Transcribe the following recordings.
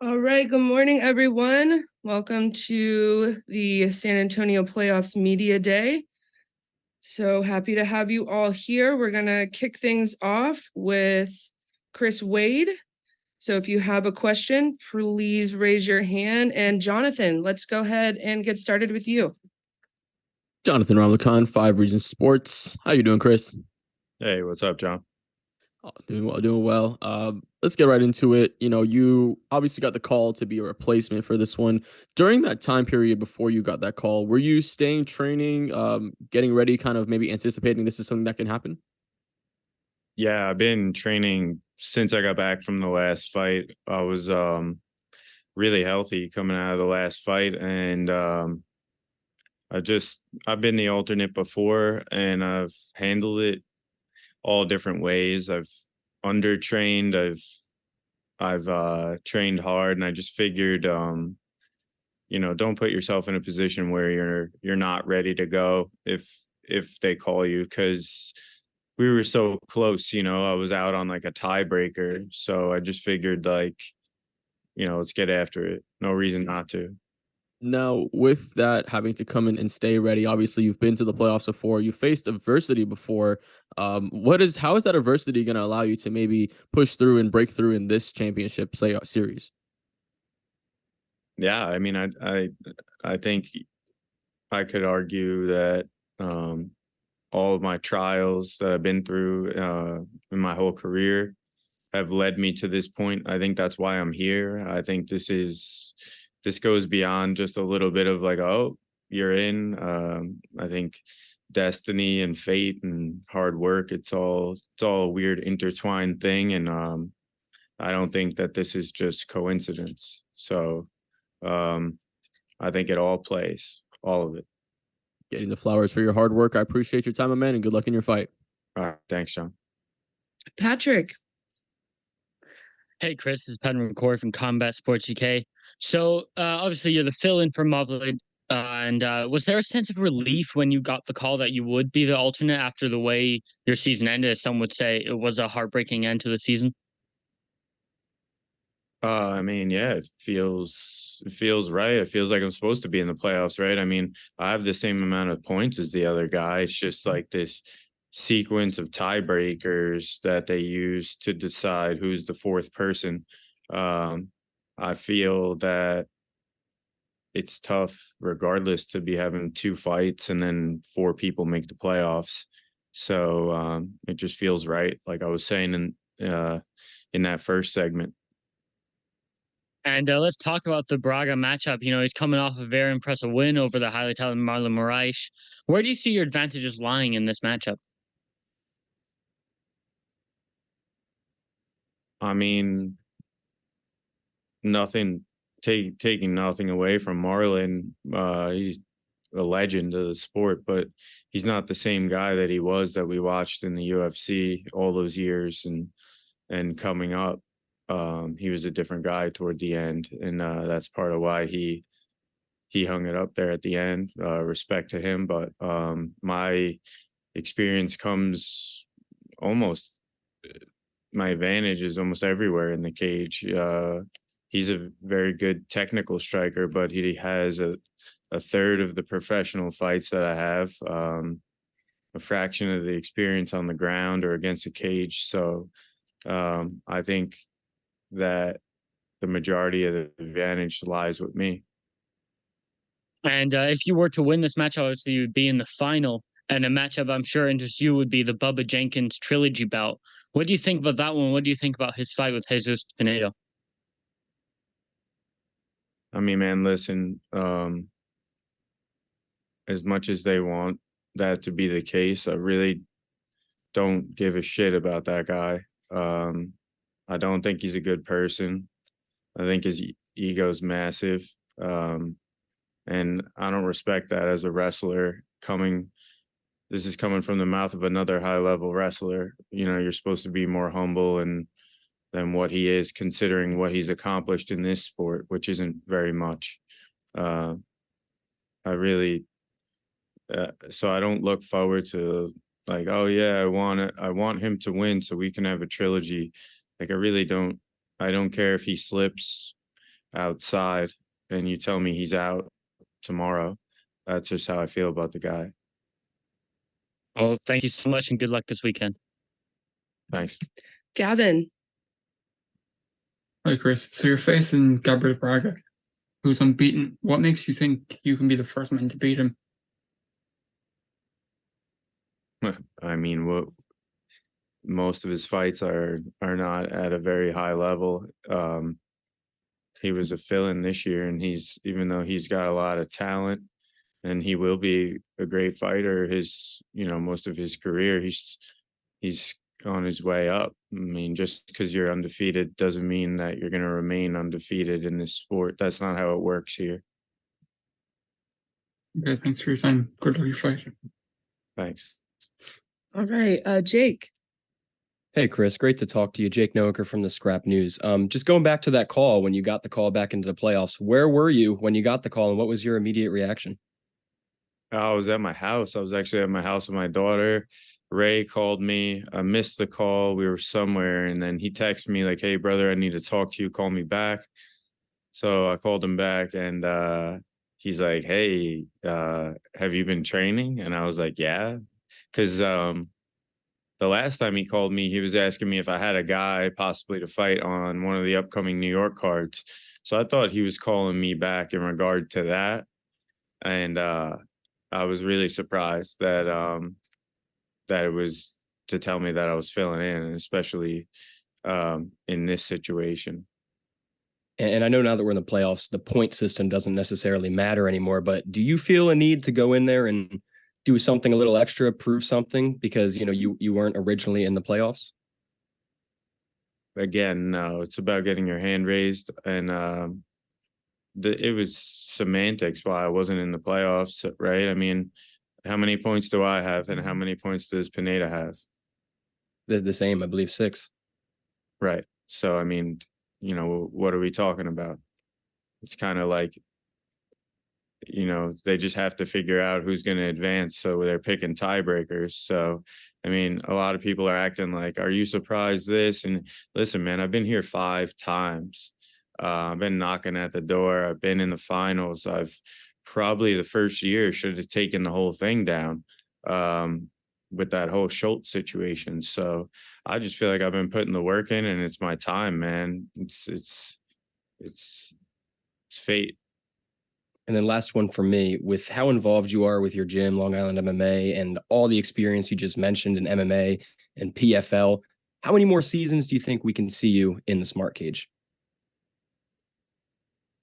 All right, good morning, everyone. Welcome to the San Antonio Playoffs Media Day. So happy to have you all here. We're going to kick things off with Chris Wade. So if you have a question, please raise your hand. And Jonathan, let's go ahead and get started with you. Jonathan Ramlakan, 5 Reasons Sports. How you doing, Chris? Hey, what's up, John? Oh, doing well. Let's get right into it. You obviously got the call to be a replacement for this one. During that time period before you got that call, were you staying training, getting ready, kind of maybe anticipating this is something that can happen? Yeah, I've been training since I got back from the last fight. I was really healthy coming out of the last fight, and I've been the alternate before, and I've handled it all different ways. I've undertrained, I've trained hard, and I just figured don't put yourself in a position where you're not ready to go if they call you, because we were so close. I was out on like a tiebreaker, so I just figured let's get after it. No reason not to. Now, with that having to come in and stay ready, obviously you've been to the playoffs before, you faced adversity before. How is that adversity going to allow you to maybe push through and break through in this championship playoff series? Yeah, I mean, I think I could argue that all of my trials that I've been through in my whole career have led me to this point. I think that's why I'm here. I think this goes beyond just a little bit of like, oh, you're in. I think destiny and fate and hard work, it's all a weird intertwined thing, and I don't think that this is just coincidence. So I think it all plays, all of it. Getting the flowers for your hard work. I appreciate your time, man, and good luck in your fight. All right, thanks, John. Patrick. Hey, Chris, this is Patrick McCoy from Combat Sports UK. So, obviously, you're the fill-in for Mobley. And was there a sense of relief when you got the call that you would be the alternate after the way your season ended? As some would say, it was a heartbreaking end to the season. I mean, yeah, it feels right. It feels like I'm supposed to be in the playoffs, right? I mean, I have the same amount of points as the other guy. It's just like this sequence of tiebreakers that they use to decide who's the fourth person. I feel that it's tough regardless to be having 2 fights and then 4 people make the playoffs. So it just feels right, like I was saying in that first segment. And let's talk about the Braga matchup. He's coming off a very impressive win over the highly talented Marlon Moraes. Where do you see your advantages lying in this matchup? I mean, taking nothing away from Marlon. He's a legend of the sport, but he's not the same guy that he was that we watched in the UFC all those years and coming up. He was a different guy toward the end, and that's part of why he hung it up there at the end. Respect to him, but my experience comes almost. My advantage is almost everywhere in the cage. He's a very good technical striker, but he has a third of the professional fights that I have, a fraction of the experience on the ground or against a cage. So I think that the majority of the advantage lies with me. And if you were to win this match, obviously you'd be in the final. And a matchup I'm sure interests you would be the Bubba Jenkins trilogy bout. What do you think about that one? What do you think about his fight with Jesus Pinedo? I mean, man, listen, as much as they want that to be the case, I really don't give a shit about that guy. I don't think he's a good person. I think his ego's massive. And I don't respect that as a wrestler. This is coming from the mouth of another high level wrestler. You're supposed to be more humble than what he is, considering what he's accomplished in this sport, which isn't very much. So I don't look forward to like, oh yeah, I want him to win so we can have a trilogy. Like I really don't. I don't care if he slips outside and you tell me he's out tomorrow, that's just how I feel about the guy. Well, thank you so much and good luck this weekend. Thanks. Gavin. Hi, Chris. So you're facing Gabriel Braga, who's unbeaten. What makes you think you can be the first man to beat him? I mean, what most of his fights are not at a very high level. He was a fill-in this year, and even though he's got a lot of talent and he will be a great fighter, most of his career, he's on his way up. I mean, just because you're undefeated doesn't mean that you're going to remain undefeated in this sport. That's not how it works here. Okay, thanks for your time. Good luck with your fight. Thanks. All right, Jake. Hey, Chris, great to talk to you. Jake Noaker from the Scrap News. Just going back to that call, when you got the call back into the playoffs, where were you when you got the call and what was your immediate reaction? I was at my house. I was actually at my house with my daughter. Ray called me. I missed the call. We were somewhere. And then he texted me like, hey, brother, I need to talk to you. Call me back. So I called him back and he's like, hey, have you been training? And I was like, yeah. Because the last time he called me, he was asking me if I had a guy possibly to fight on one of the upcoming New York cards. So I thought he was calling me back in regard to that. And I was really surprised that that it was to tell me that I was filling in, especially in this situation. And I know now that we're in the playoffs, the point system doesn't necessarily matter anymore, but do you feel a need to go in there and do something a little extra, prove something because, you weren't originally in the playoffs? Again, no, it's about getting your hand raised. And it was semantics why I wasn't in the playoffs, right? I mean, how many points do I have and how many points does Pinedo have? They're the same, I believe, 6. Right. So, I mean, what are we talking about? It's kind of like, they just have to figure out who's going to advance. So they're picking tiebreakers. So, I mean, a lot of people are acting like, are you surprised this? And listen, man, I've been here 5 times. I've been knocking at the door. I've been in the finals. I've probably the first year should have taken the whole thing down with that whole Schultz situation. So I just feel like I've been putting the work in and it's my time, man. It's fate. And then last one for me, with how involved you are with your gym, Long Island MMA, and all the experience you just mentioned in MMA and PFL, how many more seasons do you think we can see you in the Smart Cage?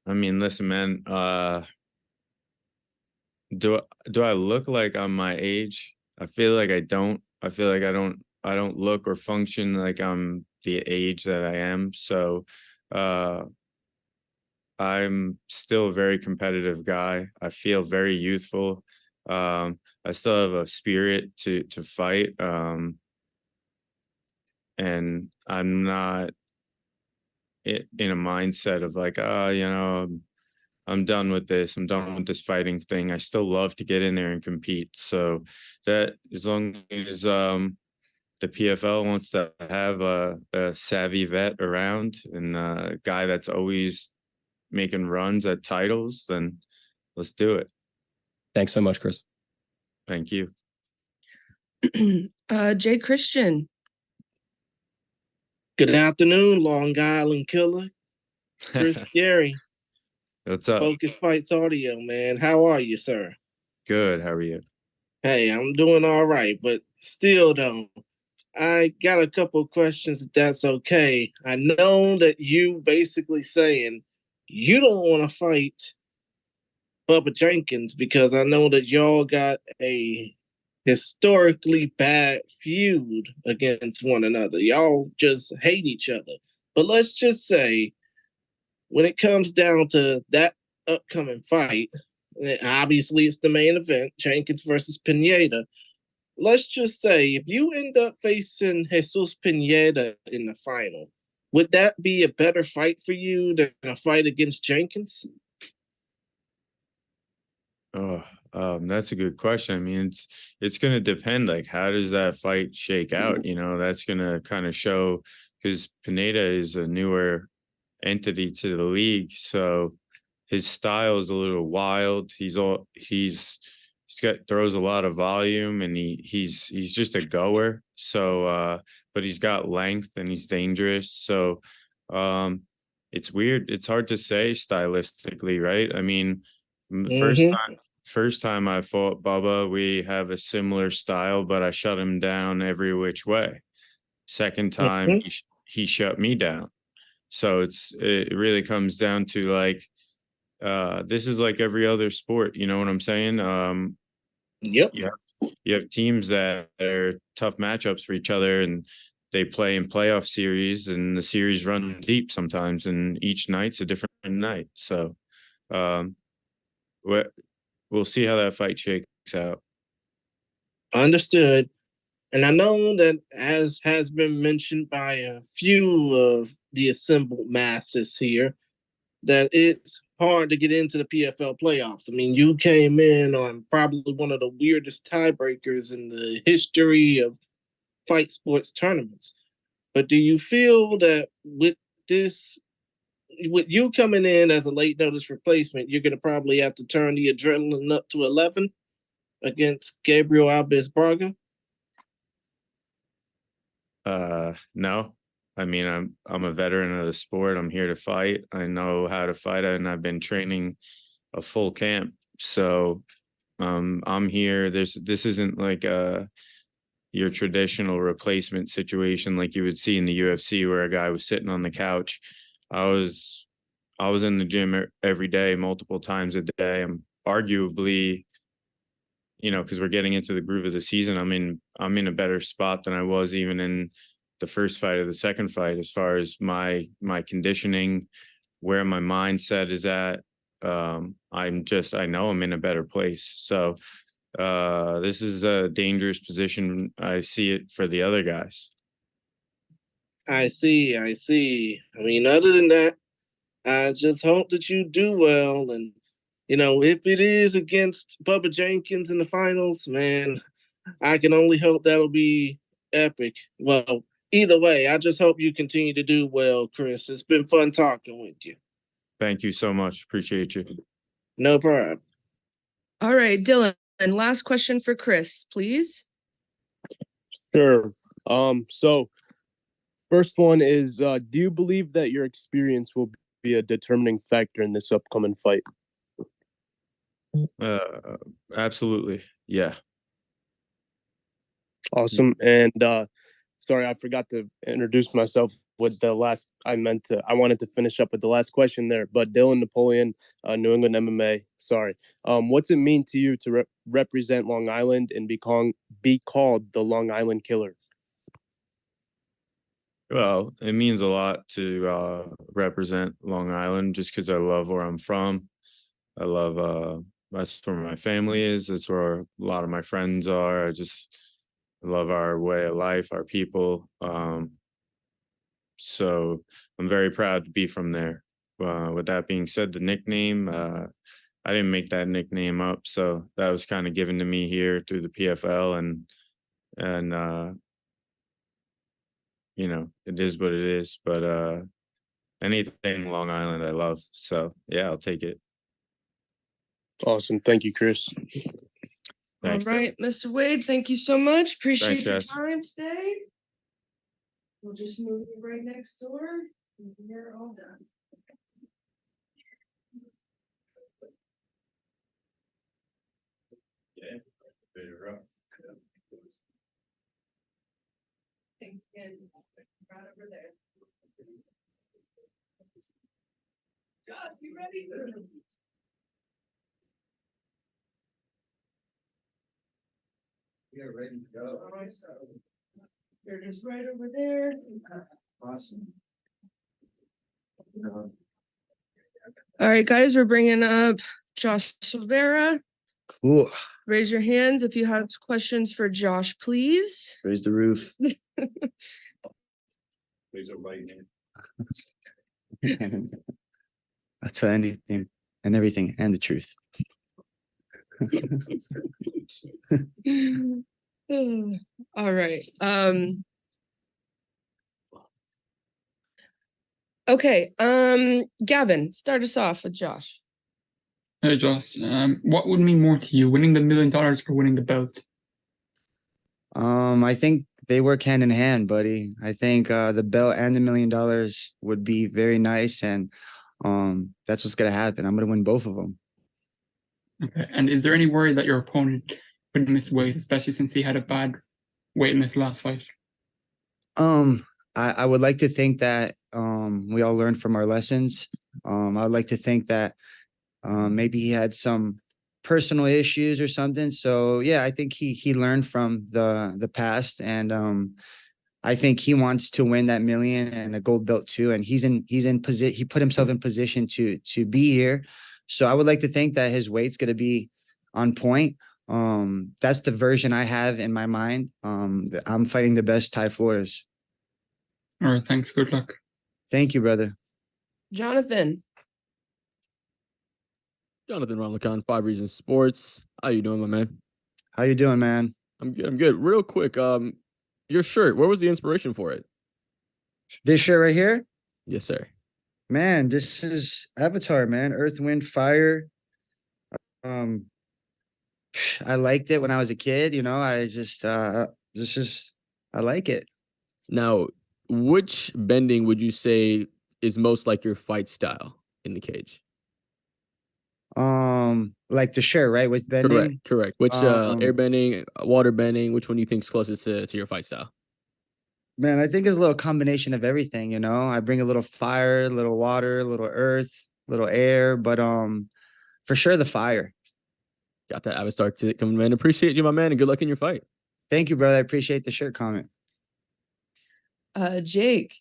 I mean, listen, man, do I look like I'm my age? I feel like I don't. I feel like I don't look or function like I'm the age that I am. So I'm still a very competitive guy. I feel very youthful. I still have a spirit to fight. And I'm not in a mindset of like, I'm done with this. I'm done with this fighting thing. I still love to get in there and compete. So that as long as the PFL wants to have a savvy vet around and a guy that's always making runs at titles, then let's do it. Thanks so much, Chris. Thank you. Jay Christian. Good afternoon, Long Island Killer. Chris Gary. What's up? Focus Fights Audio, man. How are you, sir? Good. How are you? Hey, I'm doing all right, but still though, I got a couple of questions if that's okay. I know that you basically saying you don't want to fight Bubba Jenkins because I know that y'all got a historically bad feud against one another. Y'all just hate each other. But let's just say when it comes down to that upcoming fight, obviously it's the main event, Jenkins versus Pinedo. Let's just say if you end up facing Jesus Pinedo in the final, would that be a better fight for you than a fight against Jenkins? Oh, that's a good question. I mean, it's going to depend. Like, how does that fight shake out? That's going to kind of show because Pineda is a newer entity to the league. So his style is a little wild. He's got throws a lot of volume, and he's just a goer. So but he's got length and he's dangerous. So it's weird. It's hard to say stylistically, right? I mean, first time I fought Bubba, we have a similar style, but I shut him down every which way. Second time, he shut me down. So it really comes down to like, this is like every other sport. You know what I'm saying? Yep. You have teams that are tough matchups for each other, and they play in playoff series, and the series run deep sometimes, and each night's a different night. So we'll see how that fight shakes out. Understood. And I know that, as has been mentioned by a few of the assembled masses here, that it's hard to get into the PFL playoffs. I mean, you came in on probably one of the weirdest tiebreakers in the history of fight sports tournaments. But do you feel that with you coming in as a late notice replacement, you're going to probably have to turn the adrenaline up to 11 against Gabriel Alves Braga? No. I mean, I'm a veteran of the sport. I'm here to fight. I know how to fight, and I've been training a full camp. So I'm here. This isn't like your traditional replacement situation like you would see in the UFC, where a guy was sitting on the couch. I was in the gym every day, multiple times a day. I'm arguably, because we're getting into the groove of the season, I'm in a better spot than I was even in the first fight or the second fight, as far as my conditioning, where my mindset is at. I know I'm in a better place. So this is a dangerous position. I see it for the other guys. I see. I mean, other than that, I just hope that you do well. And, if it is against Bubba Jenkins in the finals, man, I can only hope that'll be epic. Well, either way, I just hope you continue to do well, Chris. It's been fun talking with you. Thank you so much. Appreciate you. No problem. All right, Dylan, and last question for Chris, please. Sure. So first one is, do you believe that your experience will be a determining factor in this upcoming fight? Absolutely. Yeah. Awesome. And sorry, I forgot to introduce myself with the last. I wanted to finish up with the last question there. But Dylan Napoleon, New England MMA. Sorry. What's it mean to you to represent Long Island and be called the Long Island Killer? Well, it means a lot to represent Long Island, just because I love where I'm from. I love that's where my family is. That's where a lot of my friends are. I just love our way of life, our people. So I'm very proud to be from there. With that being said, the nickname, I didn't make that nickname up. So that was kind of given to me here through the PFL, and it is what it is. But anything Long Island I love. So yeah, I'll take it. Awesome. Thank you, Chris. Thanks, All right, Mr. Wade, thank you so much. Appreciate your guys. time today. We'll just move you right next door. And we're all done. Yeah. Thanks again. Right over there. Josh, you ready? We are ready to go. All right, so they're just right over there. Awesome. All right, guys, we're bringing up Josh Silvera. Cool. Raise your hands if you have questions for Josh, please. Raise the roof. Raise your right hand. I'll tell anything and everything and the truth. All right. Okay, Gavin, start us off with Josh. Hey, Josh. What would mean more to you, winning the $1 million or winning the belt? I think they work hand in hand, buddy. I think the belt and the $1 million would be very nice, and that's what's gonna happen. I'm gonna win both of them. Okay. And is there any worry that your opponent would miss weight, especially since he had a bad weight in his last fight? I would like to think that we all learned from our lessons. I'd like to think that maybe he had some personal issues or something. So yeah, I think he learned from the past, and I think he wants to win that million and a gold belt too. And he's in position. He put himself in position to be here. So I would like to think that his weight's going to be on point. That's the version I have in my mind. I'm fighting the best Ty Flores. All right. Thanks. Good luck. Thank you, brother. Jonathan. Jonathan Ramlakan, 5 Reasons Sports. How you doing, my man? How you doing, man? I'm good. I'm good. Real quick, your shirt. Where was the inspiration for it? This shirt right here, Yes, sir. man. This is Avatar, man. Earth, Wind, Fire. Um, I liked it when I was a kid. You know, I just I like it. Now, which bending would you say is most like your fight style in the cage? Like the shirt, right? Was bending. Correct. Which air bending, water bending, which one do you think is closest to your fight style? Man, I think it's a little combination of everything, you know. I bring a little fire, a little water, a little earth, a little air, but for sure the fire. Got that Avatar ticket coming, man. Appreciate you, my man, and good luck in your fight. Thank you, brother. I appreciate the shirt comment. Jake.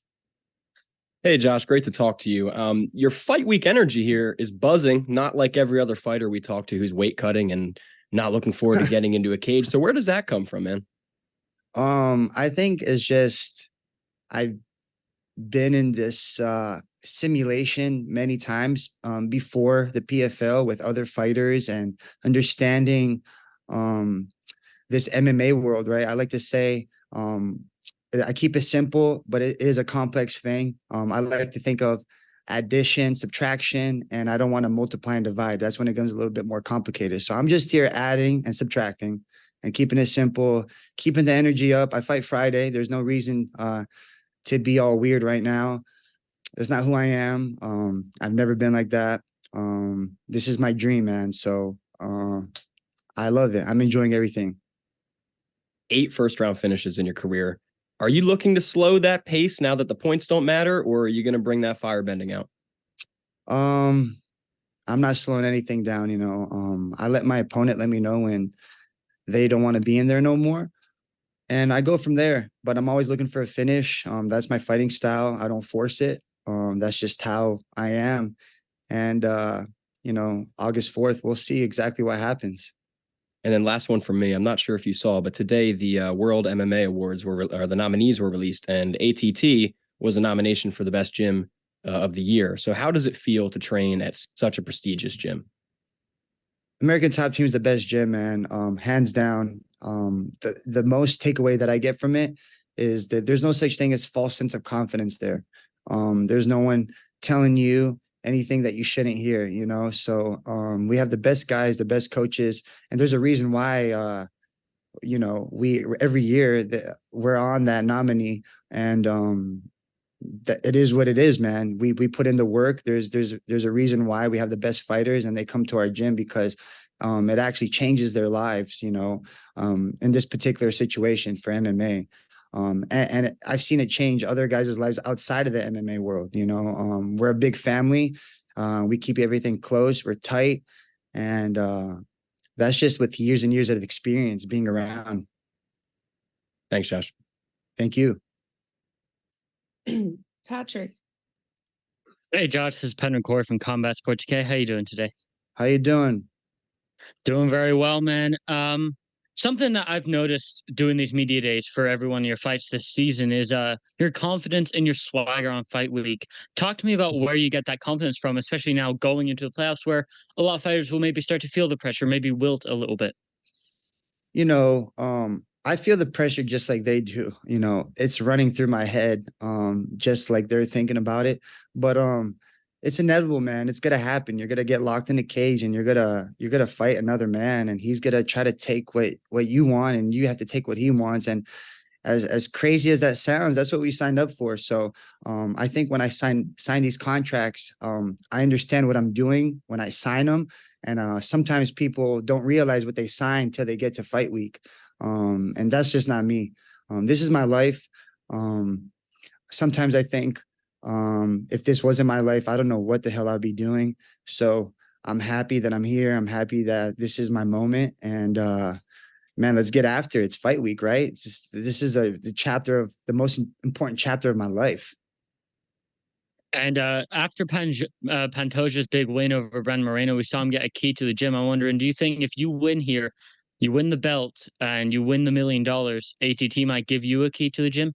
Hey, Josh, great to talk to you. Your fight week energy here is buzzing, not like every other fighter we talk to who's weight cutting and not looking forward to getting into a cage. So where does that come from, man? I think it's just I've been in this simulation many times before the PFL with other fighters and understanding this MMA world, right? I like to say I keep it simple, but it is a complex thing. I like to think of addition, subtraction, and I don't want to multiply and divide. That's when it becomes a little bit more complicated. So I'm just here adding and subtracting and keeping it simple, keeping the energy up. I fight Friday. There's no reason to be all weird right now. That's not who I am. I've never been like that. This is my dream, man. So I love it. I'm enjoying everything. 8 first-round finishes in your career. Are you looking to slow that pace now that the points don't matter, or are you going to bring that firebending out? I'm not slowing anything down, you know. I let my opponent let me know when they don't want to be in there no more. And I go from there, but I'm always looking for a finish. That's my fighting style. I don't force it. That's just how I am. And, you know, August 4th, we'll see exactly what happens. And then last one from me. I'm not sure if you saw, but today the World MMA Awards or the nominees were released, and ATT was a nomination for the best gym of the year. So how does it feel to train at such a prestigious gym? American Top Team is the best gym, man. Hands down. The most takeaway that I get from it is that there's no such thing as false sense of confidence there. There's no one telling you anything that you shouldn't hear, you know? So we have the best guys, the best coaches, and there's a reason why, you know, we every year that we're on that nominee, and that it is what it is, man. We put in the work. There's a reason why we have the best fighters, and they come to our gym because it actually changes their lives, you know, in this particular situation for MMA. And I've seen it change other guys' lives outside of the MMA world. You know, we're a big family. We keep everything close. We're tight. And that's just with years and years of experience being around. Thanks, Josh. Thank you. Patrick. Hey, Josh, this is Penryn Corey from Combat Sports UK. How you doing today? How you doing? Doing very well, man. Something that I've noticed doing these media days for every one of your fights this season is your confidence and your swagger on fight week. Talk to me about where you get that confidence from, especially now going into the playoffs where a lot of fighters will maybe start to feel the pressure, maybe wilt a little bit. You know, I feel the pressure just like they do. You know, it's running through my head, just like they're thinking about it. But it's inevitable, man. It's gonna happen. You're gonna get locked in a cage, and you're gonna fight another man, and he's gonna try to take what you want, and you have to take what he wants. And as crazy as that sounds, that's what we signed up for. So I think when I sign these contracts, I understand what I'm doing when I sign them. And sometimes people don't realize what they sign till they get to fight week. And that's just not me. This is my life. Sometimes I think if this wasn't my life, I don't know what the hell I'd be doing. So I'm happy that I'm here. I'm happy that this is my moment. And man, let's get after it. It's fight week, right? This is the chapter of the most important chapter of my life. And after Pantoja's big win over Brandon Moreno, we saw him get a key to the gym. I'm wondering, do you think if you win here, you win the belt and you win the $1 million, ATT might give you a key to the gym?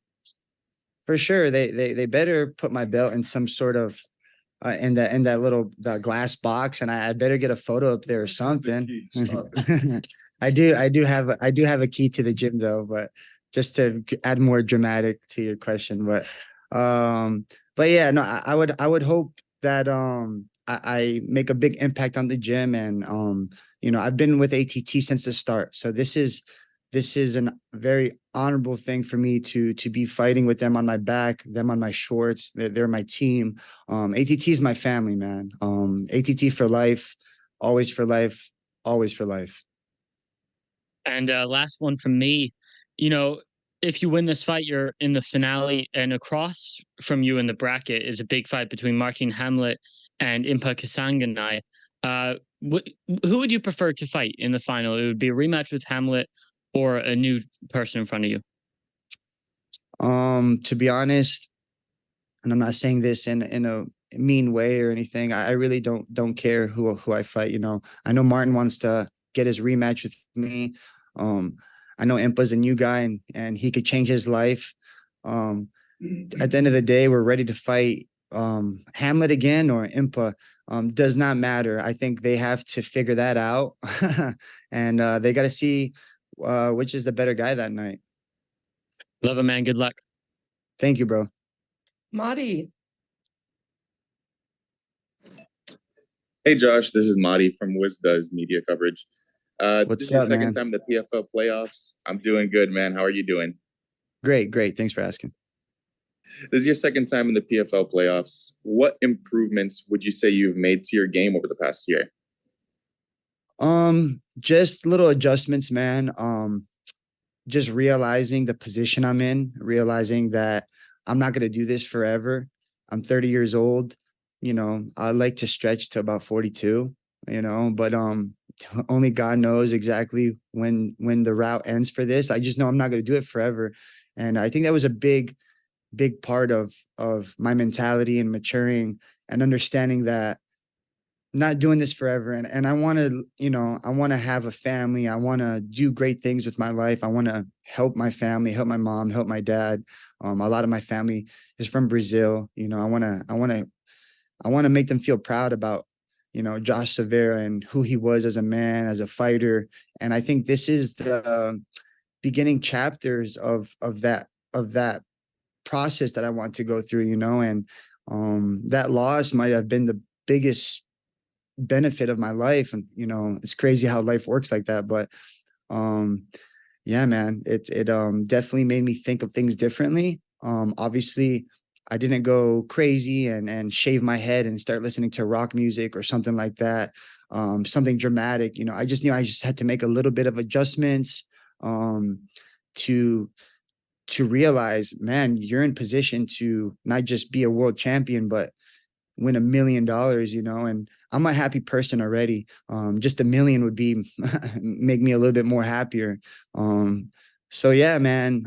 For sure. They better put my belt in some sort of in that little glass box, and I better get a photo up there or something. I do have a key to the gym though, but just to add more dramatic to your question. But yeah, no, I would hope that I make a big impact on the gym. And you know, I've been with ATT since the start, so this is a very honorable thing for me to be fighting with them on my back, them on my shorts. They're my team. ATT is my family, man. ATT for life, always for life, always for life. And last one from me, you know, if you win this fight, you're in the finale, and across from you in the bracket is a big fight between Marthin Hamlet and Impa Kasanganay. Who would you prefer to fight in the final? It would be a rematch with Hamlet or a new person in front of you? To be honest, and I'm not saying this in a mean way or anything, I really don't care who I fight. You know, I know Martin wants to get his rematch with me. I know Impa's a new guy, and he could change his life. At the end of the day, we're ready to fight Hamlet again or Impa. Does not matter. I think they have to figure that out. And they got to see which is the better guy that night. Love it, man. Good luck. Thank you, bro. Madi. Hey Josh, this is Madi from WizDoes Media Coverage. What's this is your up, second man? time in the PFL playoffs. I'm doing good, man. How are you doing? Great. Thanks for asking. This is your second time in the PFL playoffs. What improvements would you say you've made to your game over the past year? Just little adjustments, man. Just realizing the position I'm in, realizing that I'm not going to do this forever. I'm 30 years old. You know, I like to stretch to about 42, you know, but only God knows exactly when the route ends for this. I just know I'm not going to do it forever. And I think that was a big part of my mentality and maturing and understanding that not doing this forever. And I want to, you know, I want to have a family. I want to do great things with my life. I want to help my family, help my mom, help my dad. A lot of my family is from Brazil. You know, I want to make them feel proud about, you know, Josh Silvera and who he was as a man, as a fighter. And I think this is the beginning chapters of that process that I want to go through, you know. And that loss might have been the biggest benefit of my life. And, you know, it's crazy how life works like that. But yeah, man, it definitely made me think of things differently. Obviously, I didn't go crazy and shave my head and start listening to rock music or something like that. Something dramatic, you know. I just knew I just had to make a little bit of adjustments to realize, man, you're in position to not just be a world champion, but win $1 million, you know. And I'm a happy person already. Just $1 million would be make me a little bit more happier. So yeah, man,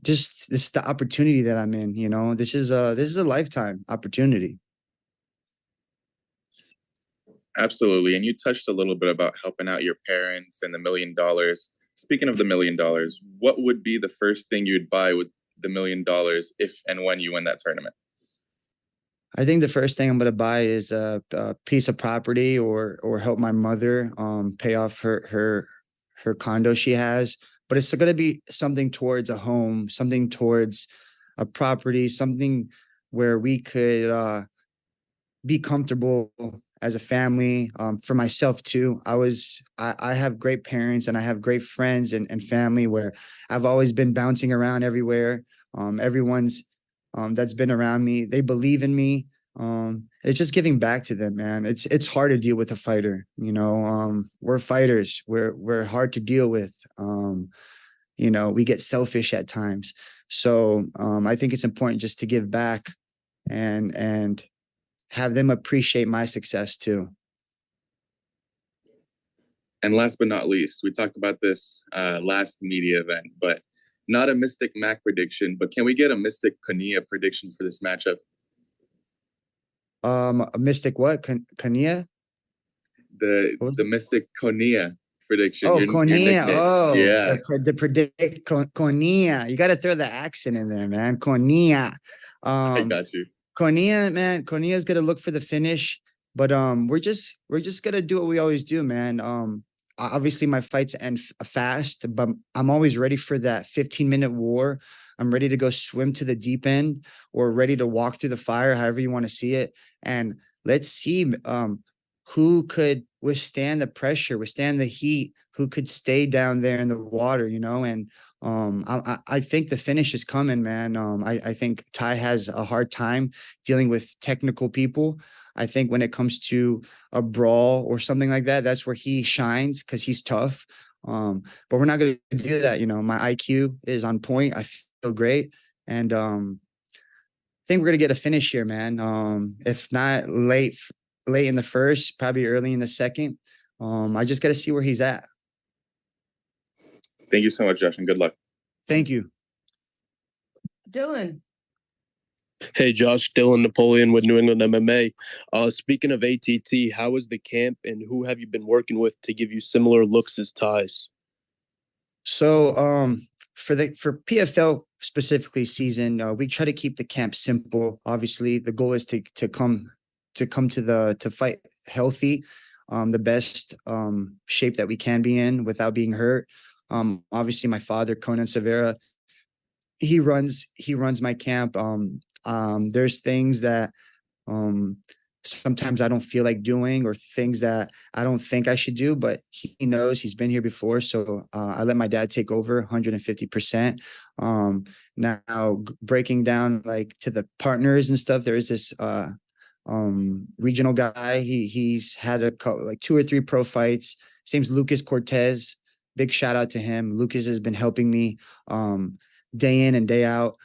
just this is the opportunity that I'm in, you know. This is a lifetime opportunity. Absolutely. And you touched a little bit about helping out your parents and the $1 million. Speaking of the $1 million, what would be the first thing you'd buy with the $1 million if and when you win that tournament? I think the first thing I'm going to buy is a piece of property or help my mother pay off her condo she has. but it's going to be something towards a home, something towards a property, something where we could be comfortable as a family. For myself too, I have great parents and I have great friends and family where I've always been bouncing around everywhere. Everyone's that's been around me, they believe in me. It's just giving back to them, man. It's hard to deal with a fighter, you know. We're fighters. We're hard to deal with. You know, we get selfish at times. So I think it's important just to give back and have them appreciate my success too. And last but not least, we talked about this last media event, but not a Mystic Mac prediction, but can we get a Mystic Kania prediction for this matchup? A Mystic what? Kania? The Mystic Konia prediction. Oh, your Konia. nickname. Oh, Yeah. the predict Konia. You got to throw the accent in there, man. Konia. I got you. Konia, man. Konia's gonna look for the finish, but we're just gonna do what we always do, man. Obviously my fights end fast, but I'm always ready for that 15-minute war. I'm ready to go swim to the deep end or ready to walk through the fire, however you want to see it. And let's see who could withstand the pressure, withstand the heat, who could stay down there in the water, you know. And I think the finish is coming, man. I think Ty has a hard time dealing with technical people. I think when it comes to a brawl or something like that, that's where he shines because he's tough. But we're not going to do that. You know, my IQ is on point. I feel great. And I think we're going to get a finish here, man. If not late in the first, probably early in the second. I just got to see where he's at. Thank you so much, Josh, and good luck. Thank you. Dylan. Hey, Josh, Dylan Napoleon with New England MMA. Speaking of ATT, how is the camp and who have you been working with to give you similar looks as Ty's? So for PFL specifically season, we try to keep the camp simple. Obviously, the goal is to fight healthy, the best shape that we can be in without being hurt. Obviously, my father, Conan Silvera, he runs my camp. There's things that sometimes I don't feel like doing or things that I don't think I should do, but he knows, he's been here before. So I let my dad take over 150%. Now breaking down like to the partners and stuff, there is this regional guy. He's had like 2 or 3 pro fights. His name's Lucas Cortez. Big shout out to him. Lucas has been helping me day in and day out.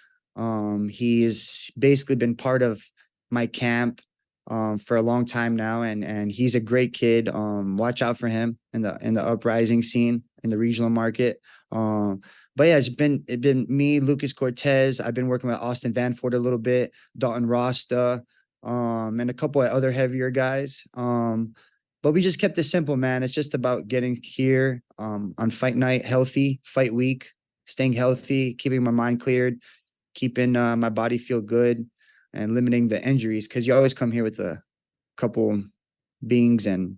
He has basically been part of my camp for a long time now, and he's a great kid. Watch out for him in the uprising scene in the regional market. But yeah, it's been me, Lucas Cortez. I've been working with Austin Vanford a little bit, Dalton Rasta, and a couple of other heavier guys. But we just kept it simple, man. It's just about getting here on fight night, healthy, fight week, staying healthy, keeping my mind cleared, keeping my body feel good, and limiting the injuries. Because you always come here with a couple bings and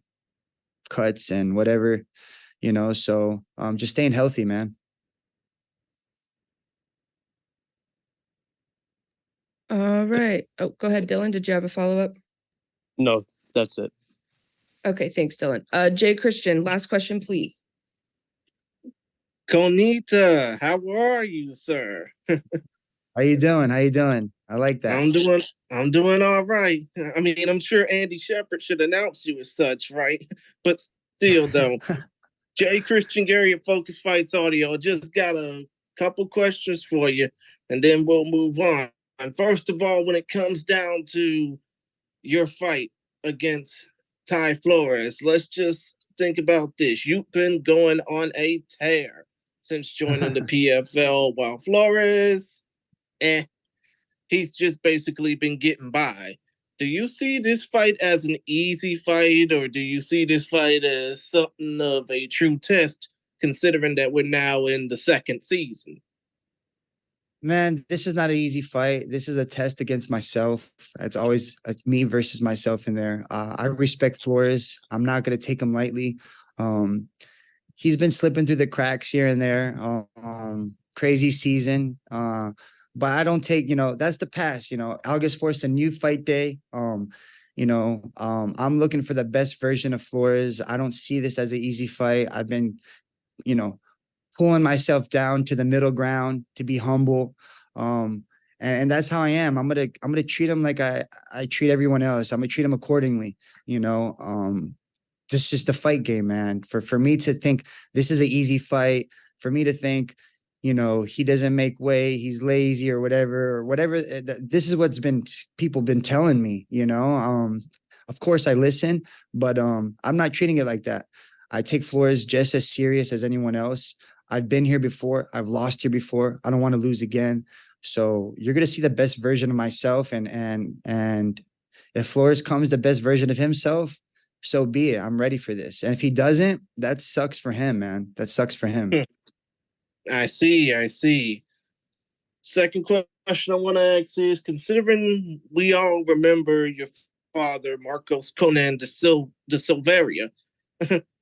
cuts and whatever, you know. So just staying healthy, man. All right. Oh, go ahead, Dylan. Did you have a follow-up? No, that's it. Okay, thanks, Dylan. Jay Christian, last question, please. Konita, how are you, sir? How you doing? I like that. I'm doing all right. I mean, I'm sure Andy Shepard should announce you as such, right? But still, though, Jay Christian Gary at Focus Fights Audio, just got a couple questions for you, and then we'll move on. And first of all, when it comes down to your fight against Ty Flores, let's just think about this. You've been going on a tear since joining the PFL, while Flores, he's just basically been getting by. Do you see this fight as an easy fight, or do you see this fight as something of a true test, considering that we're now in the second season? Man, this is not an easy fight. This is a test against myself. It's always me versus myself in there. I respect Flores. I'm not going to take him lightly. he's been slipping through the cracks here and there. Crazy season. But I don't take, that's the past. August 4th, a new fight day. I'm looking for the best version of Flores. I don't see this as an easy fight. I've been, pulling myself down to the middle ground to be humble. And that's how I am. I'm gonna treat him like I treat everyone else. I'm gonna treat him accordingly. This is just a fight game, man. For me to think this is an easy fight, for me to think, he doesn't make weight, he's lazy or whatever. This is what's people been telling me. Of course I listen, but I'm not treating it like that. I take Flores just as serious as anyone else. I've been here before. I've lost here before. I don't want to lose again. So you're gonna see the best version of myself, and if Flores comes the best version of himself, so be it. I'm ready for this. And if he doesn't, that sucks for him, man. That sucks for him. I see. Second question I want to ask is, considering we all remember your father, Marcos Conan de Silveira,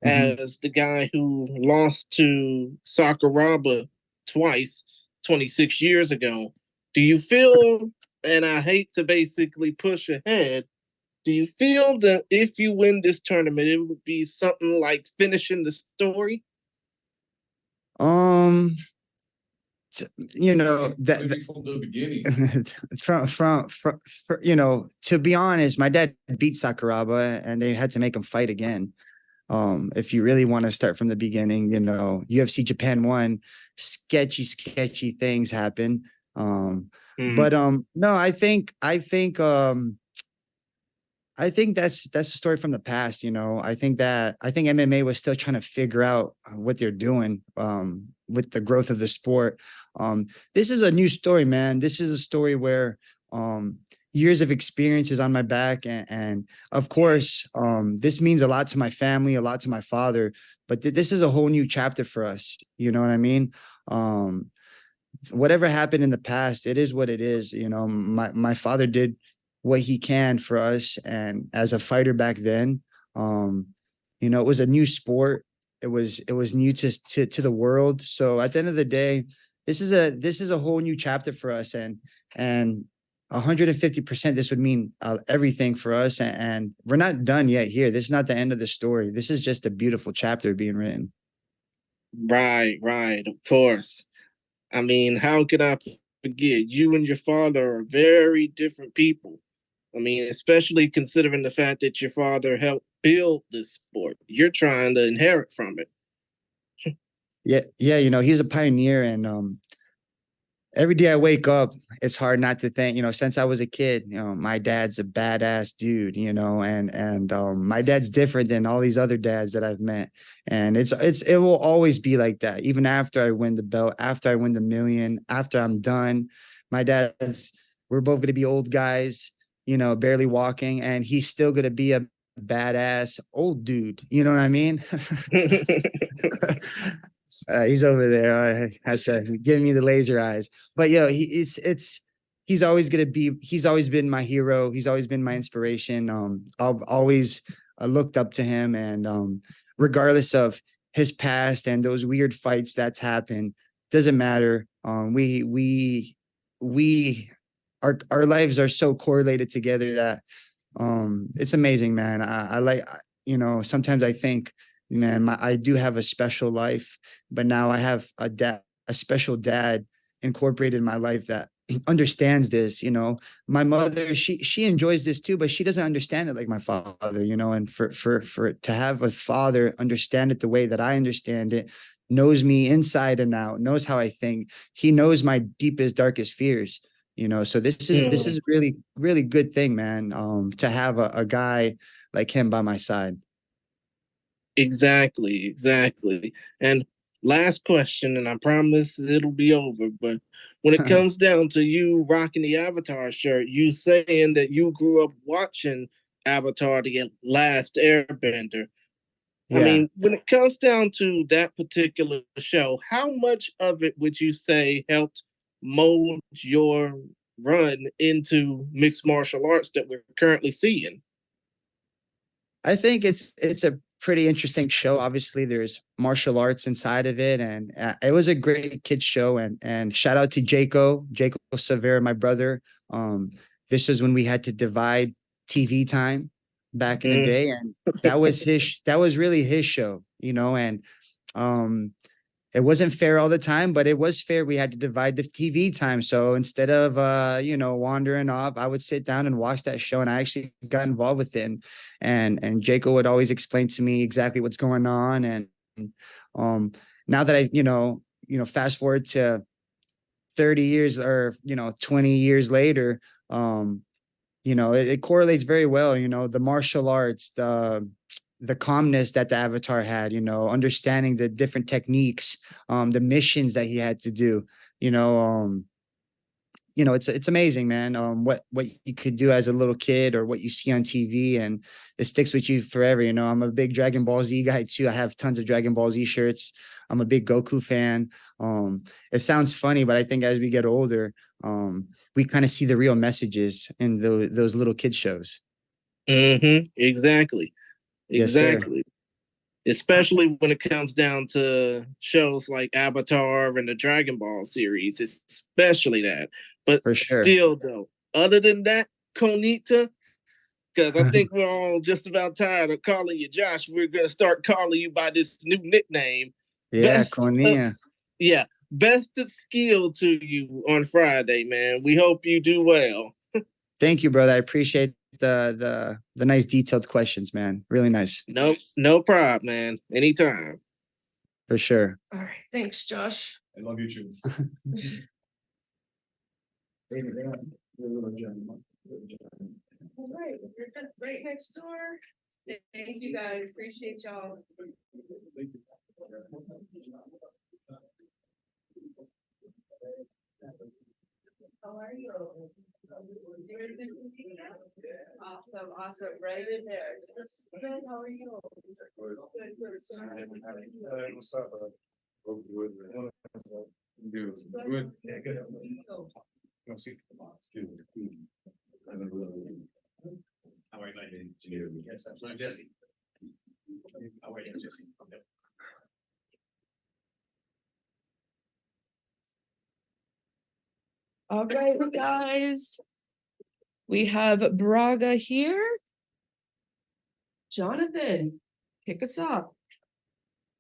as the guy who lost to Sakuraba twice 26 years ago, do you feel, and I hate to basically push ahead, do you feel that if you win this tournament, it would be something like finishing the story? Maybe from the beginning. To be honest, my dad beat Sakuraba and they had to make him fight again. If you really want to start from the beginning, UFC Japan 1, sketchy things happen. But no, I think that's the story from the past. I think MMA was still trying to figure out what they're doing with the growth of the sport. This is a new story, man. This is a story where years of experience is on my back, and of course, this means a lot to my family, a lot to my father. But this is a whole new chapter for us. You know what I mean? Whatever happened in the past, it is what it is. My father did what he can for us, and as a fighter back then, it was a new sport. It was new to the world. So at the end of the day, this is a whole new chapter for us, and 150%, this would mean everything for us. And we're not done yet here. This is not the end of the story. This is just a beautiful chapter being written. Right. Of course. I mean, how could I forget? You and your father are very different people. I mean, especially considering the fact that your father helped build this sport. You're trying to inherit from it. Yeah. He's a pioneer, and every day I wake up, it's hard not to think, since I was a kid, my dad's a badass dude, and my dad's different than all these other dads that I've met. And it will always be like that. Even after I win the belt, after I win the million, after I'm done, we're both going to be old guys, barely walking, and he's still going to be a badass old dude. You know what I mean? He's over there. I had to give me the laser eyes. But he's always been my hero. He's always been my inspiration. I've always looked up to him, and regardless of his past and those weird fights that's happened, doesn't matter. Our lives are so correlated together that it's amazing, man. I like, sometimes I think, man, I do have a special life, but now I have a special dad incorporated in my life that understands this. My mother, she enjoys this too, but she doesn't understand it like my father. And for to have a father understand it the way that I understand it, knows me inside and out, knows how I think. He knows my deepest, darkest fears. So this is really, really good thing, man. To have a guy like him by my side. Exactly. And last question, and I promise it'll be over, but when it comes down to you rocking the Avatar shirt, you saying that you grew up watching Avatar: The Last Airbender. Yeah. I mean, when it comes down to that particular show, how much of it would you say helped mold your run into mixed martial arts that we're currently seeing? I think it's a pretty interesting show. Obviously, there's martial arts inside of it, and it was a great kids show. And shout out to Jaco Silvera, my brother. This was when we had to divide TV time back in the day, and that was really his show, you know. And it wasn't fair all the time, but it was fair. We had to divide the TV time. So instead of wandering off, I would sit down and watch that show, and I actually got involved with it. And Jaco would always explain to me exactly what's going on. And now that I fast forward to 30 years or 20 years later, it correlates very well. The martial arts, the calmness that the Avatar had, understanding the different techniques, the missions that he had to do, it's amazing, man. What you could do as a little kid or what you see on TV, and it sticks with you forever. I'm a big Dragon Ball Z guy too. I have tons of Dragon Ball Z shirts. I'm a big Goku fan. It sounds funny, but I think as we get older, we kind of see the real messages in those little kid shows. Exactly. Yes, exactly. Especially when it comes down to shows like Avatar and the Dragon Ball series, especially that. But for sure. Still, though, other than that, Konita, because I think we're all just about tired of calling you Josh. We're going to start calling you by this new nickname. Yeah, Konita. Best of skill to you on Friday, man. We hope you do well. Thank you, brother. I appreciate the nice detailed questions, man. Really nice. No problem, man. Anytime. For sure. All right. Thanks, Josh. I love you too. All right. You're just right next door. Thank you guys. Appreciate y'all. How are you? Awesome. Right in there. Good. How are you? What's up? Good. Good. Yeah, good. How are you? Yes, I'm Jesse. How are you, Jesse? All right, guys. We have Braga here. Jonathan, kick us off.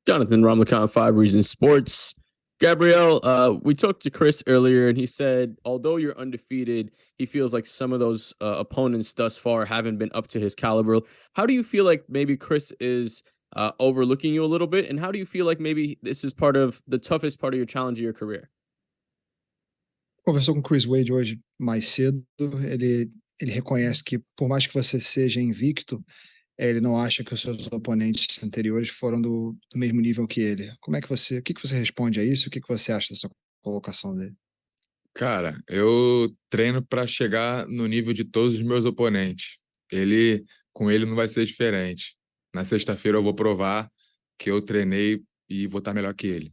Jonathan Ramlakan, 5 Reasons Sports. Gabriel, we talked to Chris earlier, and he said, although you're undefeated, he feels like some of those opponents thus far haven't been up to his caliber. How do you feel like maybe Chris is overlooking you a little bit? And how do you feel like maybe this is part of the toughest part of your challenge of your career? Conversou com o Chris Wade hoje mais cedo. Ele reconhece que, por mais que você seja invicto, ele não acha que os seus oponentes anteriores foram do mesmo nível que ele. O que você responde a isso? O que você acha dessa colocação dele? Cara, eu treino para chegar no nível de todos os meus oponentes. Com ele não vai ser diferente. Na sexta-feira eu vou provar que eu treinei e vou estar melhor que ele.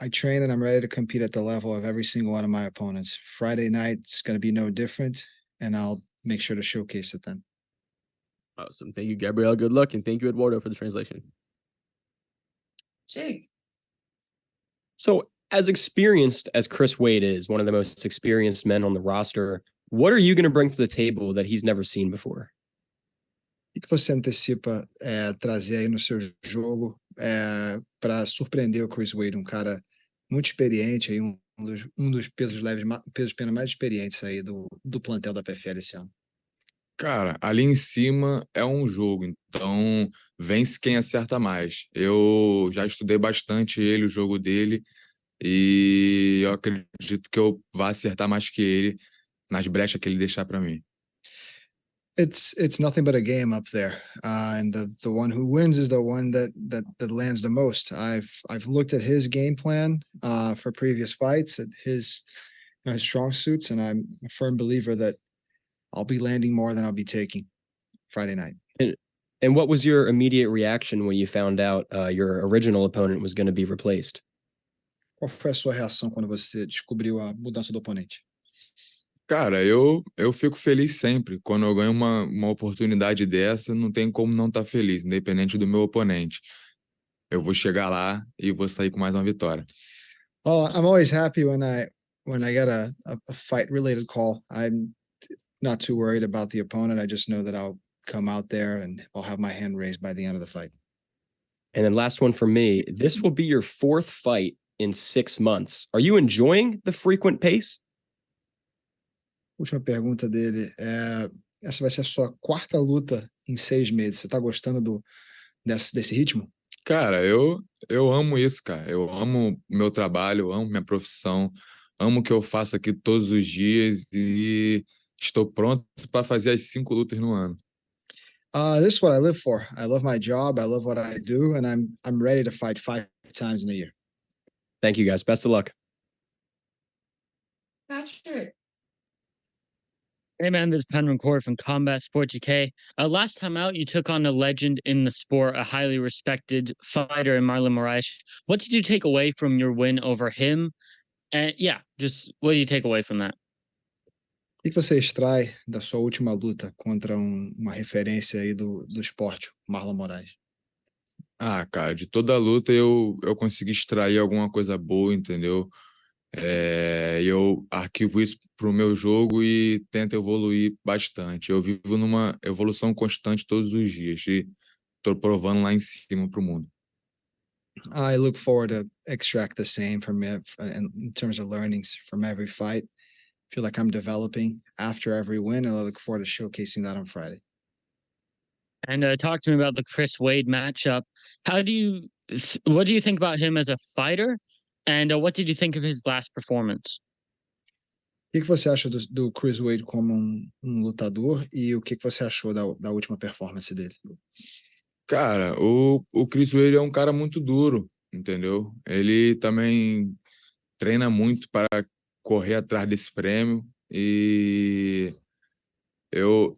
I train and I'm ready to compete at the level of every single one of my opponents. Friday night is going to be no different, and I'll make sure to showcase it then. Awesome. Thank you, Gabriel. Good luck, and thank you, Eduardo, for the translation. Jake. So, as experienced as Chris Wade is, one of the most experienced men on the roster, what are you going to bring to the table that he's never seen before? O que você antecipa trazer aí no seu jogo para surpreender o Chris Wade, um cara muito experiente, aí, um dos pesos pena mais experientes aí do plantel da PFL esse ano? Cara, ali em cima é um jogo, então vence quem acerta mais. Eu já estudei bastante o jogo dele, e eu acredito que eu vá acertar mais que ele nas brechas que ele deixar para mim. It's nothing but a game up there, and the one who wins is the one that lands the most. I've looked at his game plan for previous fights, at his strong suits, and I'm a firm believer that I'll be landing more than I'll be taking Friday night. And what was your immediate reaction when you found out your original opponent was going to be replaced? Qual foi a sua reação quando você descobriu a mudança do oponente? Cara, eu fico feliz sempre. Quando eu ganho uma oportunidade dessa, não tem como não estar feliz, independente do meu oponente. Eu vou chegar lá e vou sair com mais uma vitória. Oh, I'm always happy when I get a fight related call. I'm not too worried about the opponent. I just know that I'll come out there and I'll have my hand raised by the end of the fight. And then last one for me. This will be your fourth fight in 6 months. Are you enjoying the frequent pace? Última pergunta dele. Essa vai ser a sua quarta luta em 6 meses. Você tá gostando desse ritmo? Cara, eu amo isso, cara. Eu amo o meu trabalho, eu amo minha profissão, amo o que eu faço aqui todos os dias e estou pronto para fazer as 5 lutas no ano. This is what I live for. I love my job. I love what I do, and I'm ready to fight 5 times in a year. Thank you, guys. Best of luck. Patrick. Hey man, this is Penman Corey from Combat Sports UK. Last time out, you took on a legend in the sport, a highly respected fighter in Marlon Moraes. What did you take away from your win over him? And yeah, just what do you take away from that? O que você extrai da sua última luta contra uma referência aí do esporte, Marlon Moraes? Ah, cara, de toda a luta eu consegui extrair alguma coisa boa, entendeu? Eu arquivo isso pro meu jogo e tento evoluir bastante. Eu vivo numa evolução constante todos os dias e tô provando lá em cima pro mundo. I look forward to extract the same from it in terms of learnings from every fight. Feel like I'm developing after every win, and I look forward to showcasing that on Friday. And talk to me about the Chris Wade matchup. What do you think about him as a fighter? And what did you think of his last performance? O que você acha do Chris Wade como lutador e o que você achou da última performance dele? Cara, o Chris Wade é um cara muito duro, entendeu? Ele também treina muito para correr atrás desse prêmio e eu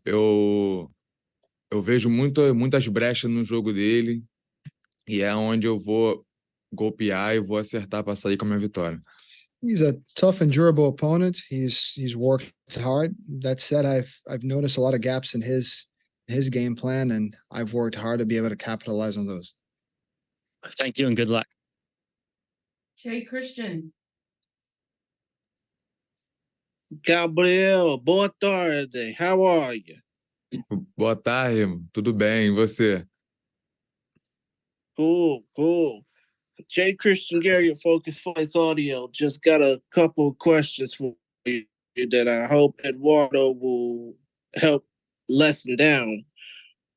vejo muitas brechas no jogo dele e é onde eu vou golpear e vou acertar para sair com a minha vitória. He's a tough and durable opponent. He's worked hard. That said, I've noticed a lot of gaps in his game plan, and I've worked hard to be able to capitalize on those. Thank you and good luck. Okay, Christian. Gabriel, boa tarde. How are you? Boa tarde, irmão. Tudo bem, e você? Cool. Jay Christian Gary of Focus Fights Audio just got a couple of questions for you that I hope Eduardo will help lessen down.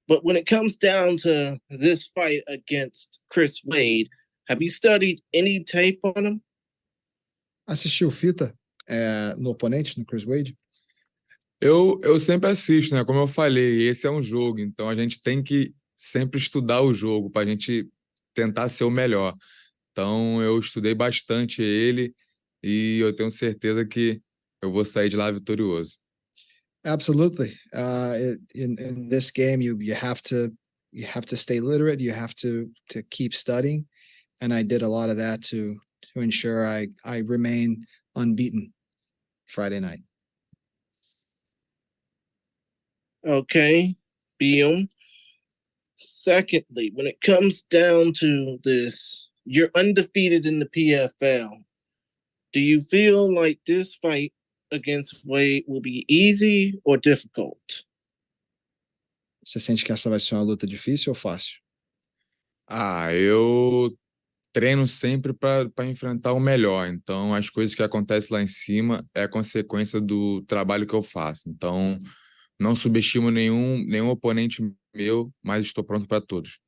But when it comes down to this fight against Chris Wade, have you studied any tape on him? Assistiu fita no oponente, no Chris Wade? Eu sempre assisto, né? Como eu falei, esse é um jogo, então a gente tem que sempre estudar o jogo para a gente tentar ser o melhor. Então eu estudei bastante ele e eu tenho certeza que eu vou sair de lá vitorioso. Absolutely. In this game, you have to stay literate. You have to keep studying, and I did a lot of that to ensure I remain unbeaten Friday night. Okay, Bill. Secondly, when it comes down to this, you're undefeated in the PFL. Do you feel like this fight against Wade will be easy or difficult? Você sente que essa vai ser uma luta difícil ou fácil? Eu treino sempre para enfrentar o melhor. Então, as coisas que acontecem lá em cima é consequência do trabalho que eu faço. Então, não subestimo nenhum oponente meu, mas estou pronto para todos.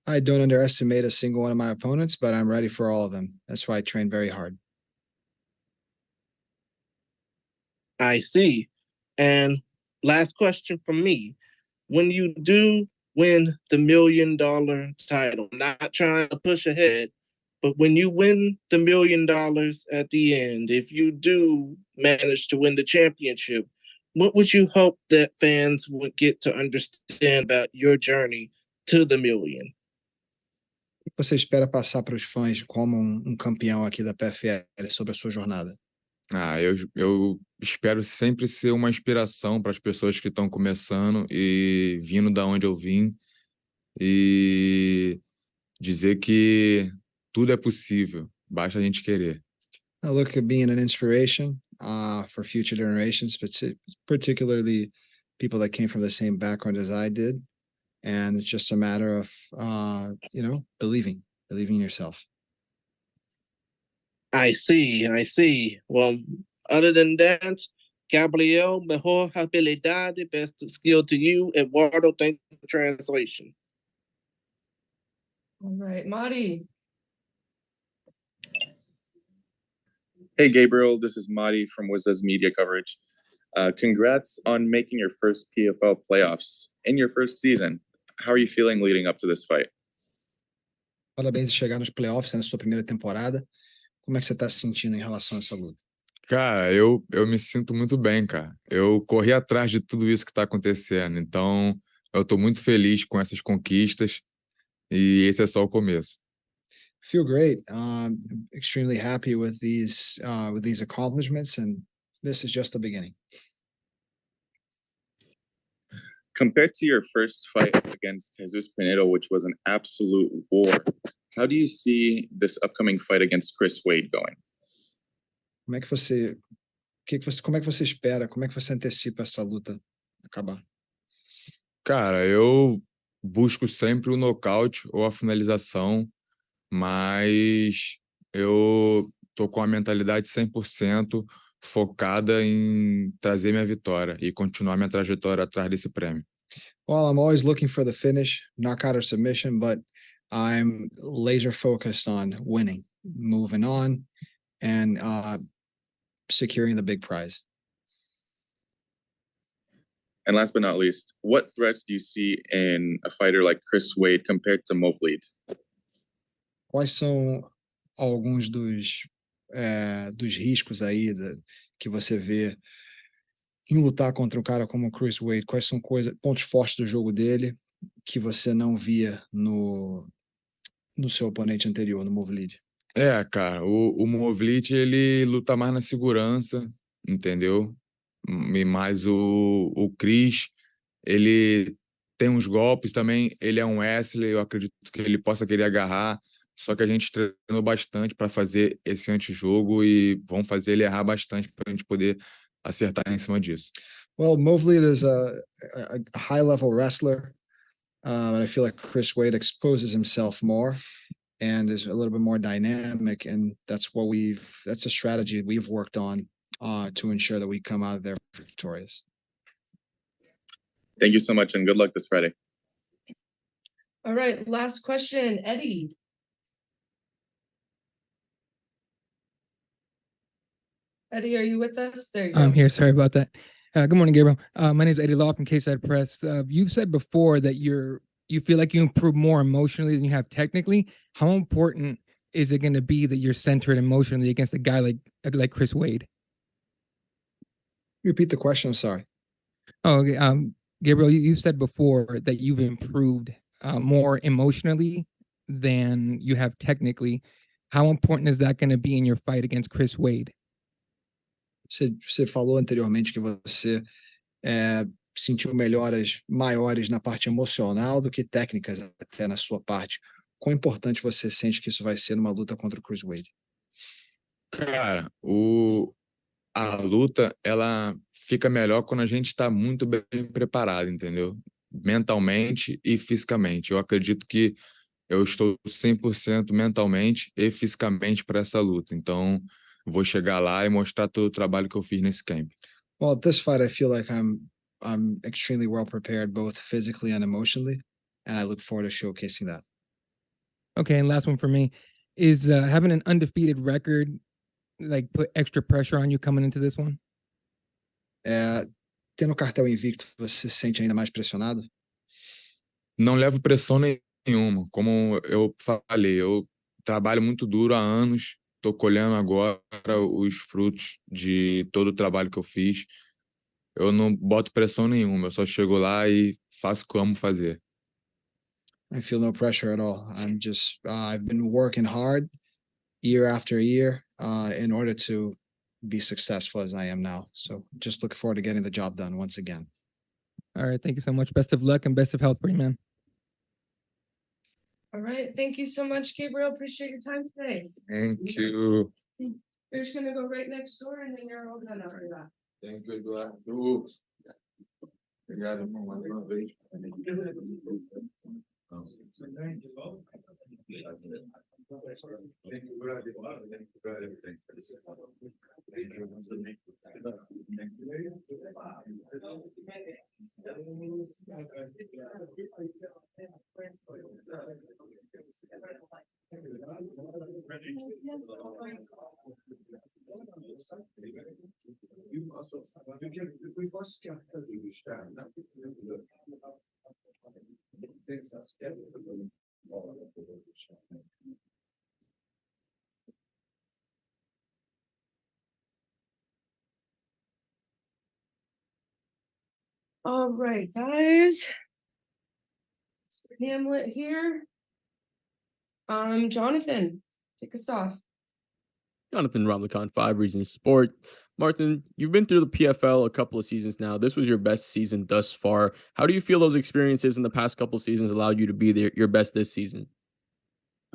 I don't underestimate a single one of my opponents, but I'm ready for all of them. That's why I train very hard. I see. And last question from me. When you do win the $1 million title, not trying to push ahead, but when you win the $1 million at the end, if you do manage to win the championship, what would you hope that fans would get to understand about your journey to the million? O que você espera passar para os fãs como campeão aqui da PFL sobre a sua jornada? Eu espero sempre ser uma inspiração para as pessoas que estão começando e vindo da onde eu vim e dizer que tudo é possível, basta a gente querer. I look at being an inspiration for future generations, particularly people that came from the same background as I did. And it's just a matter of, believing in yourself. I see. Well, other than that, Gabriel, mejor habilidad, best skill to you. Eduardo, thank you for translation. All right, Marty. Hey, Gabriel, this is Madi from Wizards Media Coverage. Congrats on making your first PFL playoffs in your first season. How are you feeling leading up to this fight? Parabéns em chegar nos playoffs na sua primeira temporada. Como é que você está se sentindo em relação a essa luta? Cara, eu me sinto muito bem, cara. Eu corri atrás de tudo isso que está acontecendo, então eu estou muito feliz com essas conquistas e esse é só o começo. Feel great. Extremely happy with these accomplishments, and this is just the beginning. Compared to your first fight against Jesus Pinedo, which was an absolute war, how do you see this upcoming fight against Chris Wade going? Como é que você espera? Como é que você antecipa essa luta acabar? Cara, eu busco sempre o nocaute ou a finalização, mas eu tô com a mentalidade 100% focada em trazer minha vitória e continuar minha trajetória atrás desse prêmio. Well, I'm always looking for the finish, knockout or submission, but I'm laser focused on winning, moving on, and securing the big prize. And last but not least, what threats do you see in a fighter like Chris Wade compared to Movlid? Quais são alguns dos riscos aí que você vê em lutar contra um cara como o Chris Wade? Quais são pontos fortes do jogo dele que você não via no seu oponente anterior, no Movlid? Cara, o Movlid, ele luta mais na segurança, entendeu? E mais o Chris, ele tem uns golpes também, ele é um wrestler, eu acredito que ele possa querer agarrar, só que a gente treinou bastante para fazer esse antijogo e vamos fazer ele errar bastante para a gente poder acertar em cima disso. Well, Movlid is a high-level wrestler, but I feel like Chris Wade exposes himself more and is a little bit more dynamic, and that's a strategy we've worked on to ensure that we come out of there victorious. Thank you so much, and good luck this Friday. All right, last question, Eddie. Eddie, are you with us? There you go. I'm here. Sorry about that. Good morning, Gabriel. My name is Eddie Law from K-Side Press. You've said before that you feel like you improve more emotionally than you have technically. How important is it going to be that you're centered emotionally against a guy like Chris Wade? Repeat the question. I'm sorry. Oh, okay. Gabriel, you said before that you've improved more emotionally than you have technically. How important is that going to be in your fight against Chris Wade? Você falou anteriormente que você sentiu melhoras maiores na parte emocional do que técnicas até na sua parte. Quão importante você sente que isso vai ser numa luta contra o Chris Wade? Cara, a luta, ela fica melhor quando a gente está muito bem preparado, entendeu? Mentalmente e fisicamente. Eu acredito que eu estou 100% mentalmente e fisicamente para essa luta. Então, vou chegar lá e mostrar todo o trabalho que eu fiz nesse camp. Well, at this fight, I feel like I'm extremely well prepared, both physically and emotionally, and I look forward to showcasing that. Okay, and last one for me is having an undefeated record, like put extra pressure on you coming into this one? Tendo cartel invicto, você se sente ainda mais pressionado? Não levo pressão nenhuma. Como eu falei, eu trabalho muito duro há anos, estou colhendo agora os frutos de todo o trabalho que eu fiz. Eu não boto pressão nenhuma, eu só chego lá e faço como fazer. I feel no pressure at all. I'm just I've been working hard year after year in order to be successful as I am now. So just looking forward to getting the job done once again. All right. Thank you so much. Best of luck and best of health for you, man. All right. Thank you so much, Gabriel. Appreciate your time today. Thank you. We're just gonna go right next door and then you're all done after that. Thank you, Eduardo. Obrigado, irmão, mais uma vez. All right, guys. Mr. Hamlet here. Jonathan, kick us off. Jonathan Ramlicon, 5 Reasons Sport. Marthin, you've been through the PFL a couple of seasons now. This was your best season thus far. How do you feel those experiences in the past couple of seasons allowed you to be your best this season?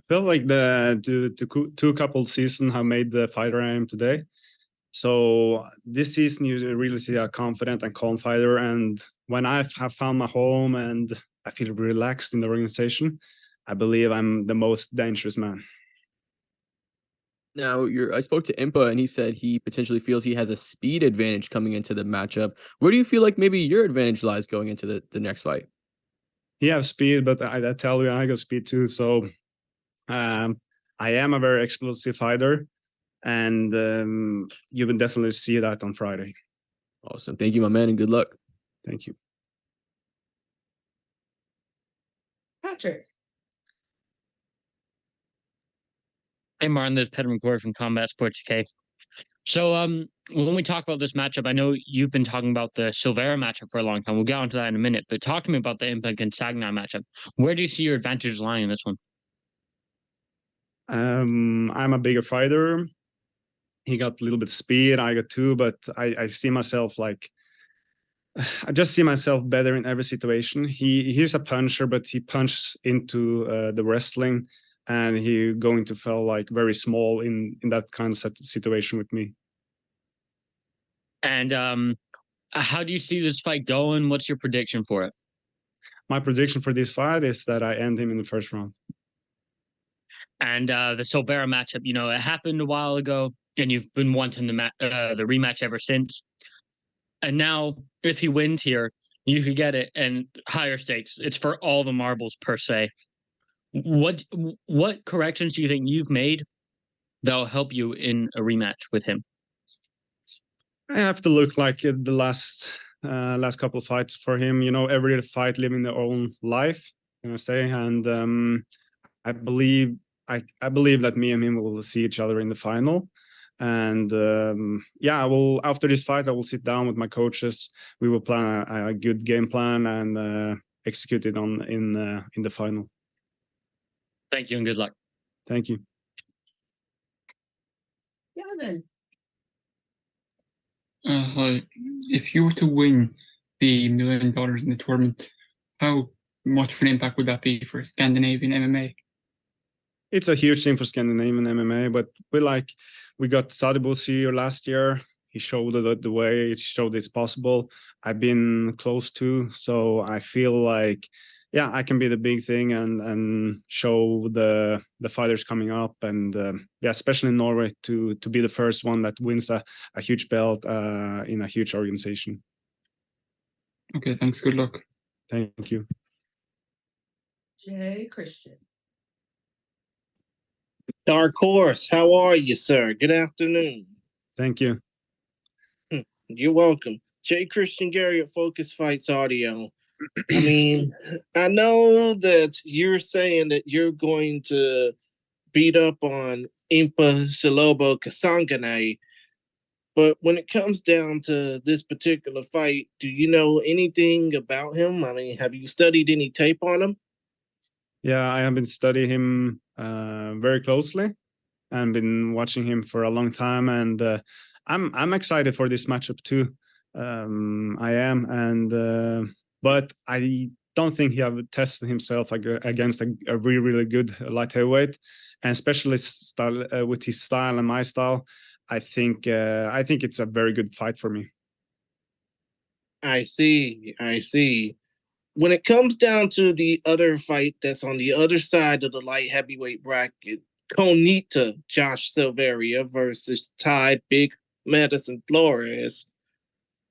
I feel like the two couple seasons have made the fighter I am today. So this season, you really see a confident and calm fighter. And when I have found my home and I feel relaxed in the organization, I believe I'm the most dangerous man. Now, I spoke to Impa, and he said he potentially feels he has a speed advantage coming into the matchup. Where do you feel like maybe your advantage lies going into the next fight? He has speed, but I tell you, I got speed too. So I am a very explosive fighter, and you will definitely see that on Friday. Awesome. Thank you, my man, and good luck. Thank you. Patrick. Hey, Martin, this is Pedro McCoy from Combat Sports UK. So, when we talk about this matchup, I know you've been talking about the Silvera matchup for a long time. We'll get onto that in a minute, but talk to me about the Impa Kasanganay matchup. Where do you see your advantage lying in this one? I'm a bigger fighter. He got a little bit of speed. I got two, but I see myself like I just see myself better in every situation. He's a puncher, but he punches into the wrestling, and he going to feel like very small in that kind of situation with me. And how do you see this fight going? What's your prediction for it? My prediction for this fight is that I end him in the first round. And the Silvera matchup, you know, it happened a while ago, and you've been wanting the rematch ever since. And now, if he wins here, you could get it, and higher stakes. It's for all the marbles per se. What corrections do you think you've made that'll help you in a rematch with him? I have to look like the last couple of fights for him. You know, every fight living their own life, can I say? And I believe that me and him will see each other in the final. And yeah, I will. After this fight, I will sit down with my coaches. We will plan a good game plan and execute it in the final. Thank you and good luck. Thank you. Yeah, then. Hi. If you were to win the $1 million in the tournament, how much of an impact would that be for Scandinavian MMA? It's a huge thing for Scandinavian MMA, but we got Sadibus here last year. He showed the way, it showed it's possible. I've been close to, so I feel like, yeah, I can be the big thing and show the fighters coming up, and yeah, especially in Norway to be the first one that wins a huge belt in a huge organization. Okay, thanks. Good luck. Thank you. Jay Christian. Dark Horse, how are you, sir? Good afternoon. Thank you. You're welcome. Jay Christian Gary at Focus Fights Audio. I mean, I know that you're saying that you're going to beat up on Impa Kasanganay, but when it comes down to this particular fight, do you know anything about him? I mean, have you studied any tape on him? Yeah, I have been studying him very closely and been watching him for a long time. And I'm excited for this matchup too. I am, and but I don't think he have tested himself against a really good light heavyweight, and especially style with his style and my style. I think it's a very good fight for me. I see. I see. When it comes down to the other fight that's on the other side of the light heavyweight bracket, Konita Josh Silveira versus Thai Big Medicine Flores.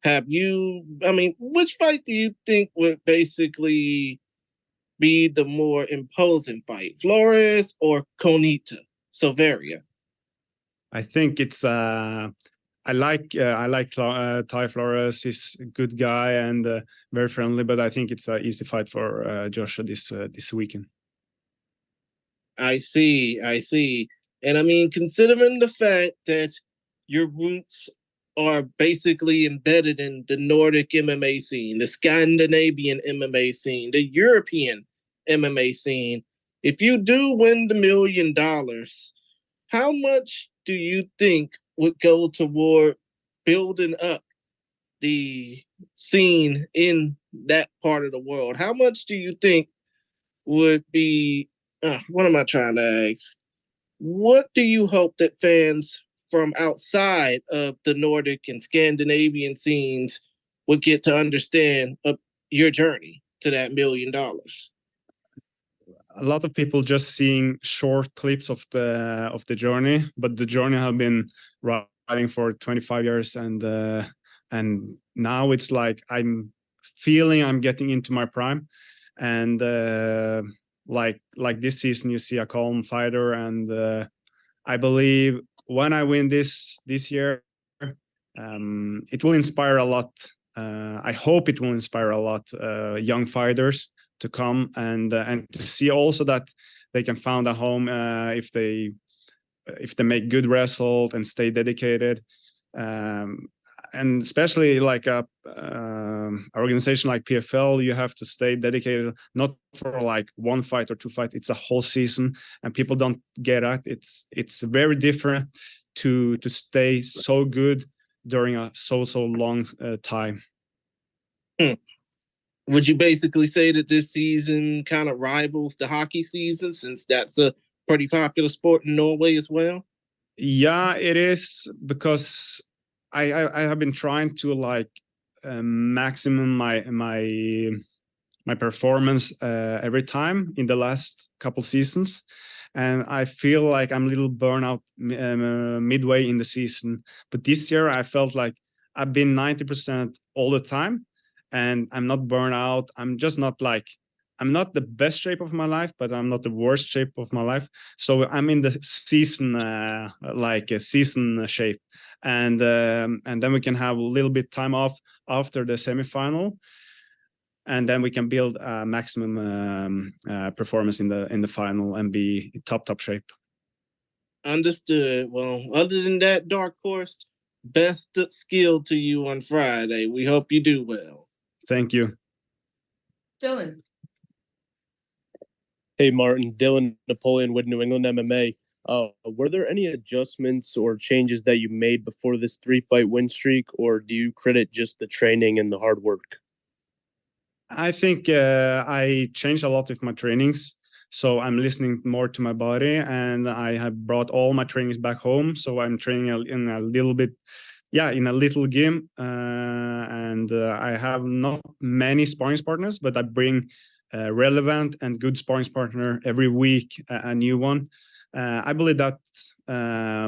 Which fight do you think would basically be the more imposing fight, Flores or Konita Silveira? I think it's I like Ty Flores. He's a good guy and very friendly, but I think it's an easy fight for Joshua this weekend. I see. And I mean, considering the fact that your roots are basically embedded in the Nordic MMA scene, the Scandinavian MMA scene, the European MMA scene, if you do win the $1 million, how much do you think would go toward building up the scene in that part of the world? How much do you think would be, what am I trying to ask? What do you hope that fans from outside of the Nordic and Scandinavian scenes would get to understand of your journey to that $1 million? A lot of people just seeing short clips of the journey, but the journey have been riding for 25 years, and now it's like I'm feeling I'm getting into my prime, and like this season you see a calm fighter, and I believe when I win this year, it will inspire a lot. I hope it will inspire a lot young fighters to come and to see also that they can find a home if they make good result and stay dedicated, and especially like a organization like PFL, you have to stay dedicated not for like one fight or two fights. It's a whole season, and people don't get it. It's very different to stay so good during a so long time. Would you basically say that this season kind of rivals the hockey season, since that's a pretty popular sport in Norway as well? Yeah, it is, because I have been trying to like maximum my performance every time in the last couple seasons, and I feel like I'm a little burnout midway in the season. But this year I felt like I've been 90% all the time, and I'm not burnt out. I'm just not like, I'm not the best shape of my life, but I'm not the worst shape of my life. So I'm in the season, like a season shape, and then we can have a little bit time off after the semifinal, and then we can build a maximum performance in the final and be top shape. Understood. Well, other than that, Dark Horse, best of skill to you on Friday. We hope you do well. Thank you. Dylan. Hey, Martin. Dylan Napoleon with New England MMA. Were there any adjustments or changes that you made before this 3-fight win streak, or do you credit just the training and the hard work? I think I changed a lot of my trainings. So I'm listening more to my body, and I have brought all my trainings back home. So I'm training in a little bit, in a little gym. And I have not many sparring partners, but I bring relevant and good sparring partner every week, a new one. I believe that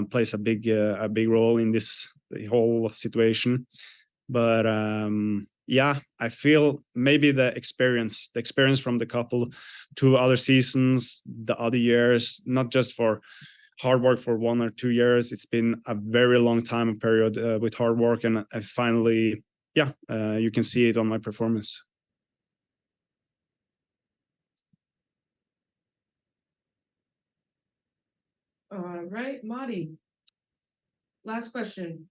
plays a big role in the whole situation. But I feel maybe the experience from the couple 2 other seasons, the other years, not just for hard work for 1 or 2 years. It's been a very long time period with hard work, and finally, you can see it on my performance. All right, Madi. Last question.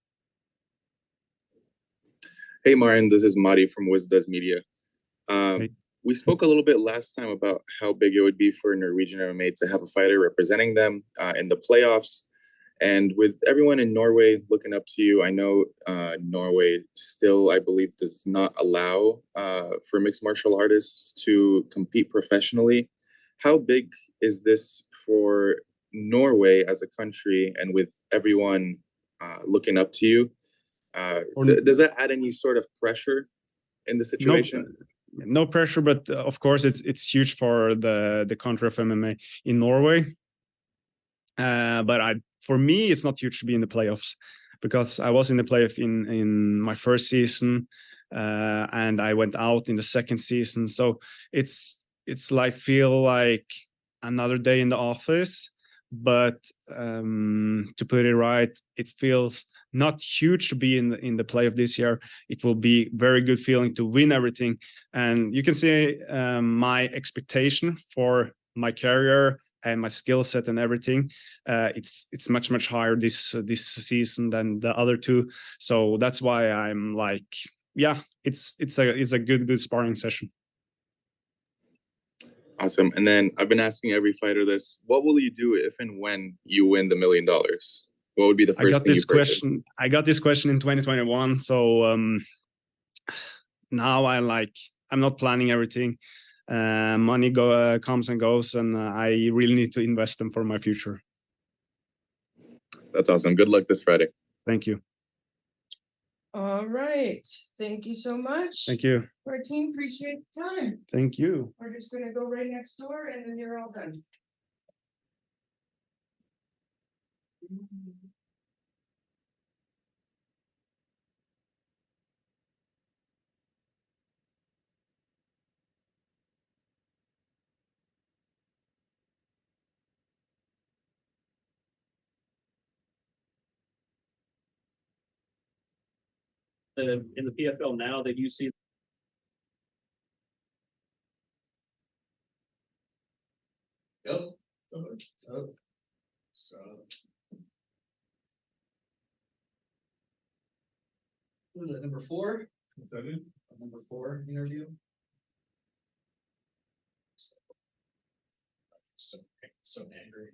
Hey, Martin, this is Madi from Wisdoes Media. We spoke a little bit last time about how big it would be for Norwegian MMA to have a fighter representing them in the playoffs. And with everyone in Norway looking up to you, I know Norway still, I believe, does not allow for mixed martial artists to compete professionally. How big is this for Norway as a country, and with everyone looking up to you? Does that add any sort of pressure in the situation? No pressure, but of course it's huge for the country of MMA in Norway. But for me, it's not huge to be in the playoffs because I was in the playoff in my first season, and I went out in the second season. So it's feel like another day in the office. But to put it right, it feels not huge to be in the playoff this year. It will be very good feeling to win everything, and you can see my expectation for my career and my skill set and everything. It's much higher this season than the other two. So that's why I'm like, yeah, it's a good sparring session. Awesome. And then I've been asking every fighter this: what will you do if and when you win the $1 million? What would be the first thing you purchase? I got this question in 2021. So now I'm not planning everything. Money comes and goes, and I really need to invest them for my future. That's awesome. Good luck this Friday. Thank you. All right. Thank you so much. Thank you. Our team, appreciate the time. Thank you. We're just gonna go right next door and then you're all done. In the PFL now that you see. Yep. So. What is that, number 4? Is that it? Number 4 interview? So angry.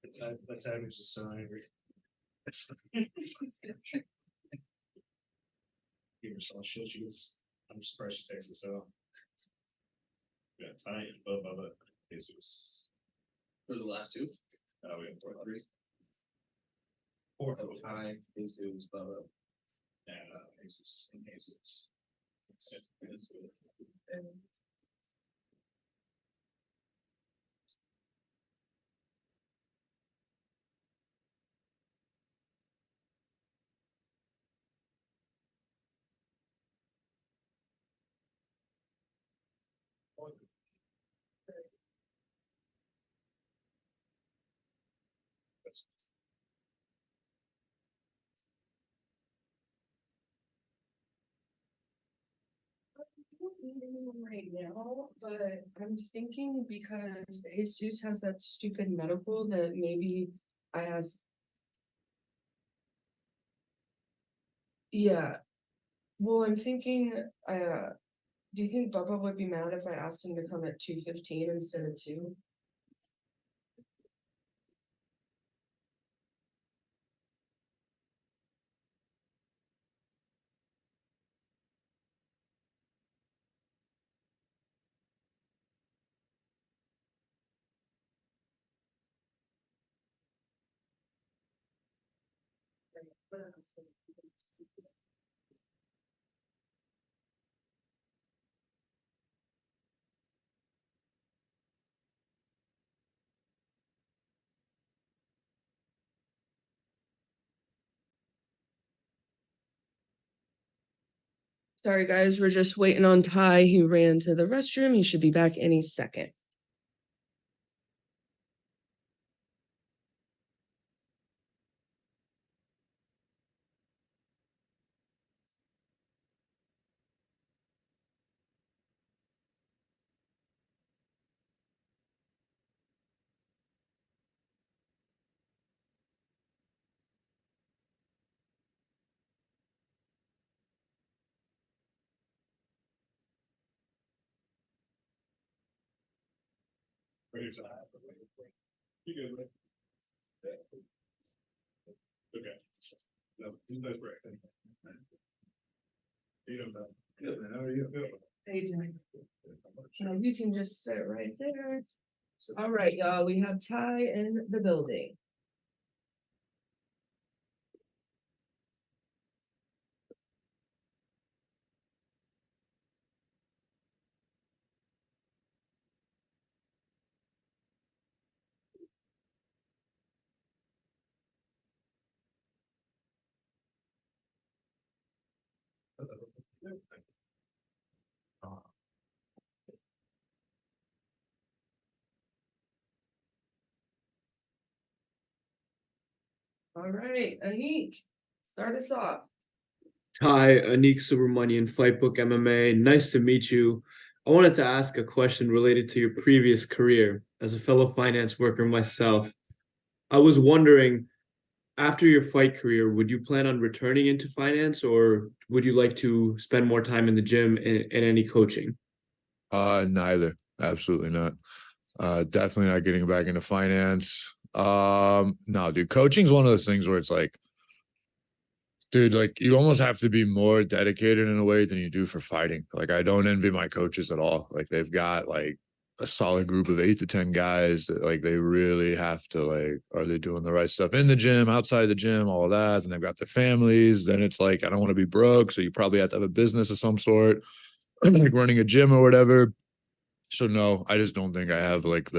The time is just so angry. Give herself shit. I'm surprised she takes this out. Yeah, Ty and Bubba Jesus. For the last two? We have 4-3. 4 Ty, Jesus, Bubba, and Jesus and Jesus. Right now, but I'm thinking because Jesus has that stupid medical that maybe I asked. Yeah. Well, I'm thinking, do you think Bubba would be mad if I asked him to come at 2:15 instead of 2? Sorry, guys, we're just waiting on Ty. He ran to the restroom. He should be back any second. You good, Okay. No, you guys were. You know that. Good, man. How are you? How you doing? So you can just sit right there. All right, y'all, we have Ty in the building. All right, Anik, start us off. Hi, Anik Subramanian, Fightbook MMA. Nice to meet you. I wanted to ask a question related to your previous career. As a fellow finance worker myself, I was wondering, after your fight career, would you plan on returning into finance, or would you like to spend more time in the gym and any coaching? Neither. Absolutely not. Definitely not getting back into finance. No, dude, coaching's one of those things where it's like, dude, like you almost have to be more dedicated in a way than you do for fighting. Like I don't envy my coaches at all. Like they've got like a solid group of 8 to 10 guys that like they really have to like, are they doing the right stuff in the gym, outside the gym, all of that? And they've got their families. Then it's like, I don't want to be broke. So you probably have to have a business of some sort, like running a gym or whatever. So no, I just don't think I have like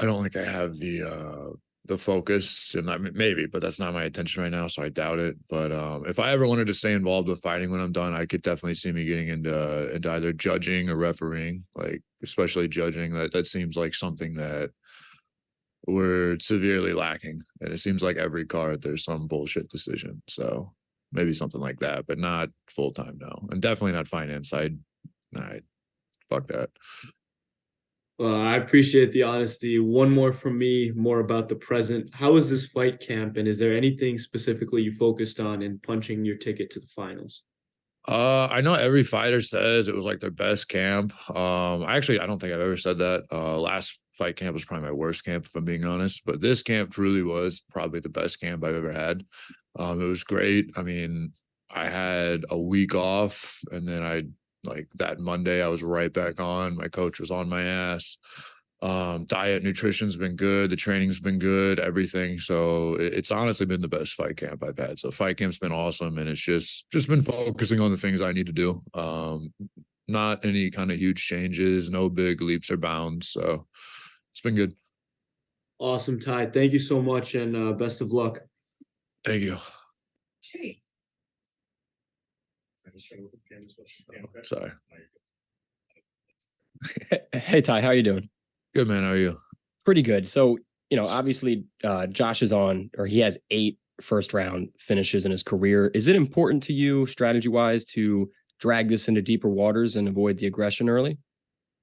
I don't think I have the focus, and I mean, maybe, but that's not my intention right now, so I doubt it. But if I ever wanted to stay involved with fighting when I'm done, I could definitely see me getting into either judging or refereeing, like especially judging. That seems like something that we're severely lacking, and it seems like every card there's some bullshit decision. So maybe something like that, but not full time, no, and definitely not finance. I'd fuck that. I appreciate the honesty. One more from me, more about the present. How is this fight camp, and is there anything specifically you focused on in punching your ticket to the finals? I know every fighter says it was like their best camp. Actually, I don't think I've ever said that. Last fight camp was probably my worst camp, if I'm being honest. But this camp truly was probably the best camp I've ever had. It was great. I mean, I had a week off, and then like that Monday, I was right back on. My coach was on my ass. Diet, nutrition's been good. The training's been good, everything. So it's honestly been the best fight camp I've had. So fight camp's been awesome. And it's just been focusing on the things I need to do. Not any kind of huge changes, no big leaps or bounds. So it's been good. Awesome, Ty. Thank you so much, and best of luck. Thank you. Hey. Sorry. Hey Ty, how you doing? Good, man. How are you? Pretty good. So, obviously Josh is on, or he has 8 first round finishes in his career. Is it important to you strategy wise to drag this into deeper waters and avoid the aggression early?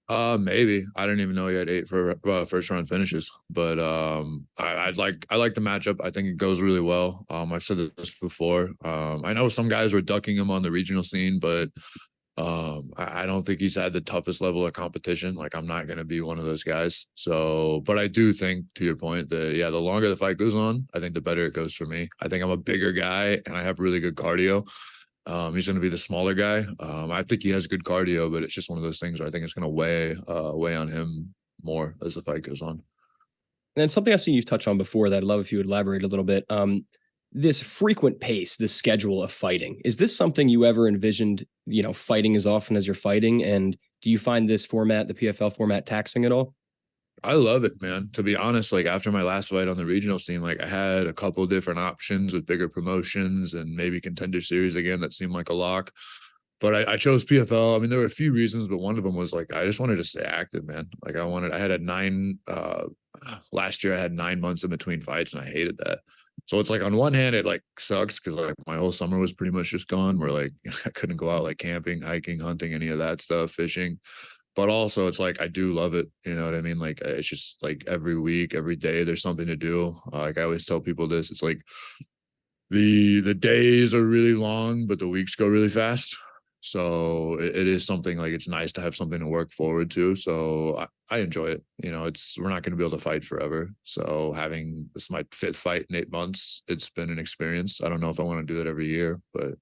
Maybe. I didn't even know he had 8 for first round finishes, but I like the matchup. I think it goes really well. I've said this before. I know some guys were ducking him on the regional scene, but I don't think he's had the toughest level of competition. Like I'm not going to be one of those guys. So, but I do think, to your point, that the longer the fight goes on, I think the better it goes for me. I think I'm a bigger guy and I have really good cardio. He's going to be the smaller guy. I think he has good cardio, but it's just one of those things where I think it's going to weigh on him more as the fight goes on. And then something I've seen you touch on before that I'd love if you would elaborate a little bit. This frequent pace, this schedule of fighting, is this something you ever envisioned, fighting as often as you're fighting? And do you find this format, the PFL format, taxing at all? I love it, man. To be honest, like after my last fight on the regional scene, like I had a couple different options with bigger promotions and maybe contender series again that seemed like a lock. But I chose PFL. I mean, there were a few reasons, but one of them was like I just wanted to stay active, man. Like I had a 9 last year I had 9 months in between fights and I hated that. So it's like on one hand, it like sucks because like my whole summer was pretty much just gone where like I couldn't go out like camping, hiking, hunting, any of that stuff, fishing. But also it's like I do love it. You know what I mean? Like it's just like every week, every day there's something to do. Like I always tell people this. It's like the days are really long, but the weeks go really fast. So it is something like it's nice to have something to work forward to. So I enjoy it. You know, we're not going to be able to fight forever. So having this is my 5th fight in 8 months. It's been an experience. I don't know if I want to do it every year, but.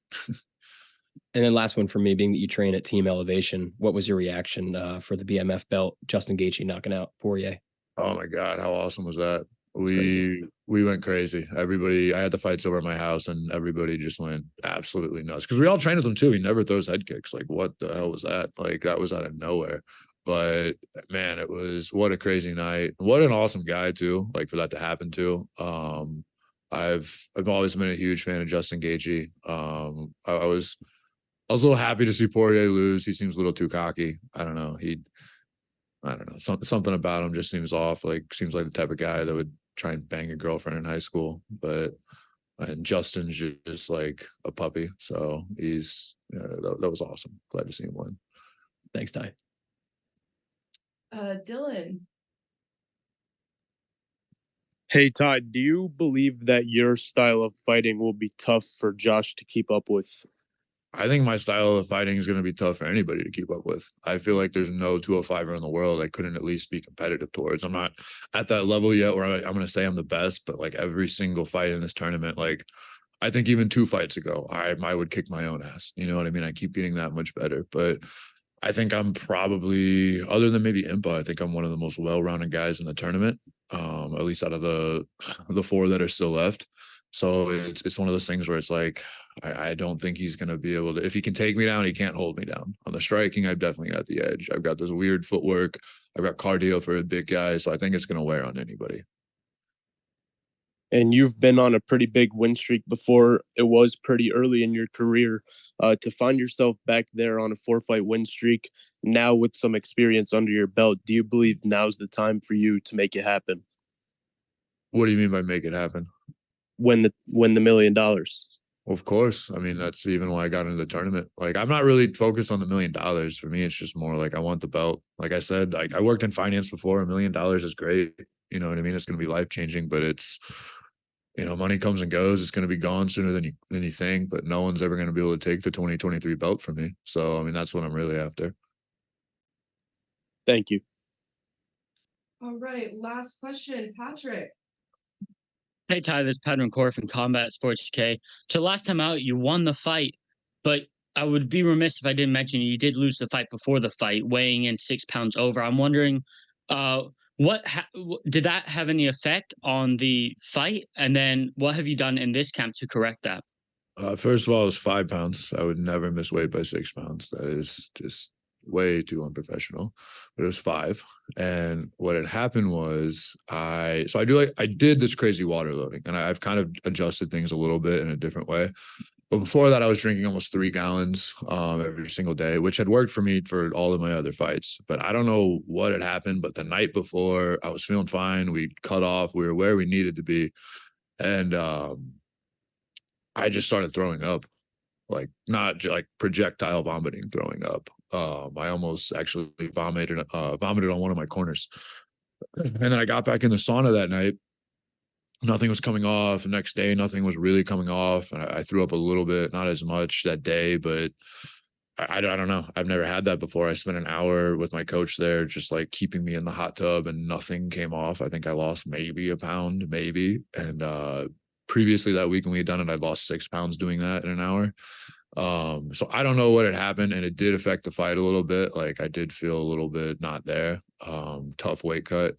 And then last one for me, being that you train at Team Elevation, what was your reaction for the BMF belt? Justin Gaethje knocking out Poirier. Oh my God, how awesome was that? Crazy. We went crazy. Everybody, I had the fights over at my house, and everybody just went absolutely nuts because we all trained with him too. He never throws head kicks. Like, what the hell was that? Like, that was out of nowhere. But man, what a crazy night. What an awesome guy too. Like, for that to happen to. I've always been a huge fan of Justin Gaethje. I was a little happy to see Poirier lose. He seems a little too cocky. I don't know. I don't know. Something about him just seems off. Like, seems like the type of guy that would try and bang a girlfriend in high school. And Justin's just like a puppy. So that was awesome. Glad to see him win. Thanks, Ty. Dylan. Hey, Todd, do you believe that your style of fighting will be tough for Josh to keep up with? I think my style of fighting is going to be tough for anybody to keep up with. I feel like there's no 205er in the world I couldn't at least be competitive towards. I'm not at that level yet where I'm going to say I'm the best, but like every single fight in this tournament, like I think even 2 fights ago, I would kick my own ass. You know what I mean? I keep getting that much better, but I think I'm probably, other than maybe Impa, I think I'm one of the most well-rounded guys in the tournament, at least out of the 4 that are still left. So it's one of those things where it's like, I don't think he's going to be able to, if he can take me down, he can't hold me down. On the striking, I've definitely got the edge. I've got this weird footwork. I've got cardio for a big guy. So I think it's going to wear on anybody. And you've been on a pretty big win streak before. It was pretty early in your career. To find yourself back there on a 4-fight win streak, now with some experience under your belt, do you believe now's the time for you to make it happen? What do you mean by make it happen? Win the $1 million. Of course. I mean, that's even why I got into the tournament. Like, I'm not really focused on the $1 million. For me, it's just more like I want the belt. Like I said, like I worked in finance before. $1 million is great. You know what I mean? It's going to be life-changing, but it's, you know, money comes and goes. It's going to be gone sooner than you think, but no one's ever going to be able to take the 2023 belt from me. So, I mean, that's what I'm really after. Thank you. All right. Last question, Patrick. Hey, Ty, this is Patrick McCoy from Combat Sports UK. So last time out, you won the fight, but I would be remiss if I didn't mention you did lose the fight before the fight, weighing in 6 pounds over. I'm wondering, did that have any effect on the fight? And then what have you done in this camp to correct that? First of all, it was 5 pounds. I would never miss weight by 6 pounds. That is just way too unprofessional. But it was 5. And what had happened was I did this crazy water loading, and I've kind of adjusted things a little bit in a different way. But before that, I was drinking almost 3 gallons every single day, which had worked for me for all of my other fights. But I don't know what had happened. But the night before, I was feeling fine. We cut off. We were where we needed to be. And I just started throwing up, like not like projectile vomiting, throwing up. I almost actually vomited on one of my corners. And then I got back in the sauna that night. Nothing was coming off. The next day, nothing was really coming off. And I threw up a little bit, not as much that day, but I don't know. I've never had that before. I spent an hour with my coach there, just like keeping me in the hot tub, and nothing came off. I think I lost maybe a pound, maybe. And previously that week when we had done it, I lost 6 pounds doing that in an hour. So I don't know what had happened, and it did affect the fight a little bit. Like I did feel a little bit not there. Tough weight cut.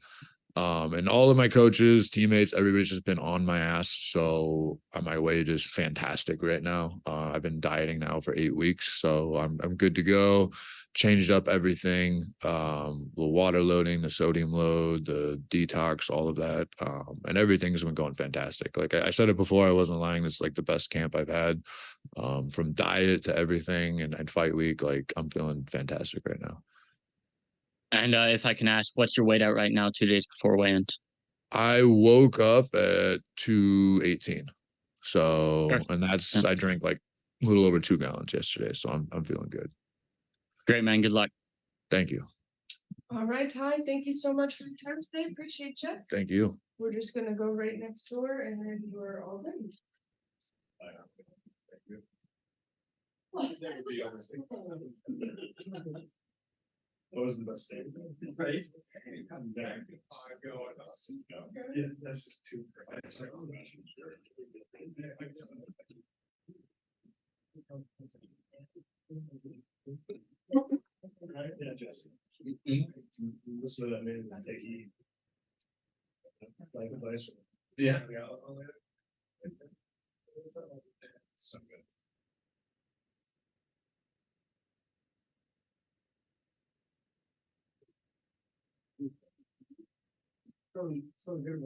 And all of my coaches, teammates, everybody's just been on my ass. So my weight is fantastic right now. I've been dieting now for 8 weeks, so I'm good to go. Changed up everything, the water loading, the sodium load, the detox, all of that. And everything's been going fantastic. Like I said it before, I wasn't lying. This is like the best camp I've had, from diet to everything, and fight week. Like I'm feeling fantastic right now. And if I can ask, what's your weight at right now, 2 days before weigh-ins? I woke up at 218. So, Perfect. and that's, I drank like a little over 2 gallons yesterday. So I'm feeling good. Great, man. Good luck. Thank you. All right, Ty, thank you so much for your time today. Appreciate you. Thank you. We're just going to go right next door, and then you're all done. What was the best thing? Right? Yeah, that's just too. Right, yeah, Jesse. Listen to that man, take heed. Like advice. Yeah. So good. So good.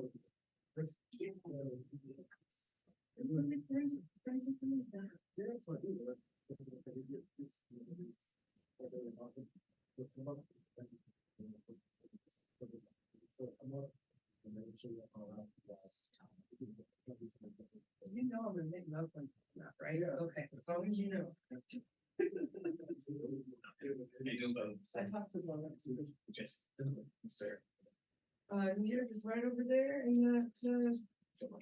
You know I'm gonna make love like that, right? Okay, as long as you know. I talked to one. Sir. You're just right over there in that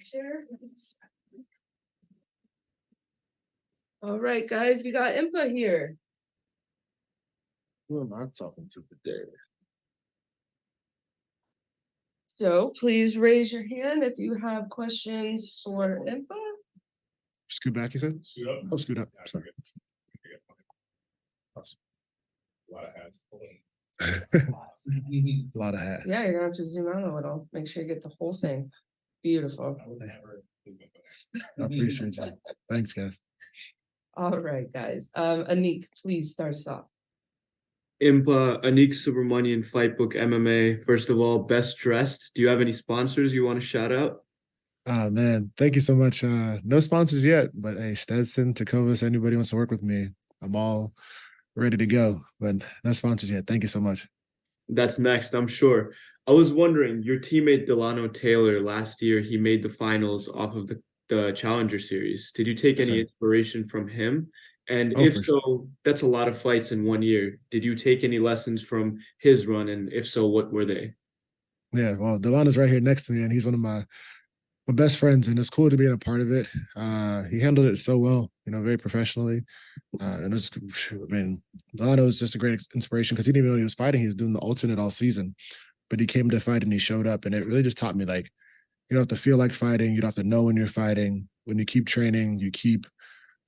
chair. All right, guys, we got Impa here. Who am I talking to today? So please raise your hand if you have questions for Impa. Scoot back, you said? Scoot up. Oh, scoot up. Sorry. A lot of hats. A lot of hat. Yeah, you're gonna have to zoom out a little. Make sure you get the whole thing. Beautiful. I appreciate you. Thanks, guys. All right, guys. Anik, please start us off. Impa, Anik Subramanian, Fightbook MMA. First of all, best dressed. Do you have any sponsors you want to shout out? Oh man, thank you so much. No sponsors yet, but hey, Stetson, Tecovas, anybody wants to work with me, I'm all ready to go. But no sponsors yet. Thank you so much. That's next, I'm sure. I was wondering, your teammate Delano Taylor last year, he made the finals off of the Challenger Series. Did you take Yes, any sir. inspiration from him? And Oh, if for so, that's a lot of fights in 1 year. Did you take any lessons from his run? And if so, what were they? Yeah, well, Delano's right here next to me, and he's one of my best friends, and it's cool to be in a part of it. He handled it so well, very professionally. And it's, I mean, Delano is just a great inspiration because he didn't even know he was fighting. He was doing the alternate all season, but he came to fight and he showed up, and it really just taught me, like, you don't have to feel like fighting. You don't have to know when you're fighting. When you keep training, you keep,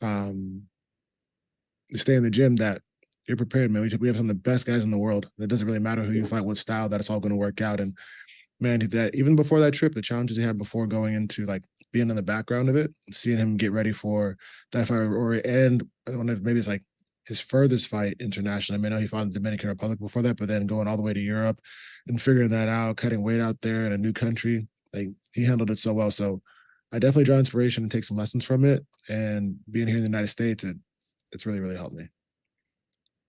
you stay in the gym, that you're prepared, man. We have some of the best guys in the world. It doesn't really matter who you fight, what style, that it's all going to work out. And man, that even before that trip, the challenges he had before going into, like, being in the background of it, seeing him get ready for that fight, and I don't know if maybe it's like his furthest fight internationally. I know he fought in the Dominican Republic before that, but then going all the way to Europe and figuring that out, cutting weight out there in a new country, like, he handled it so well. So I definitely draw inspiration and take some lessons from it. And being here in the United States, it's really, really helped me.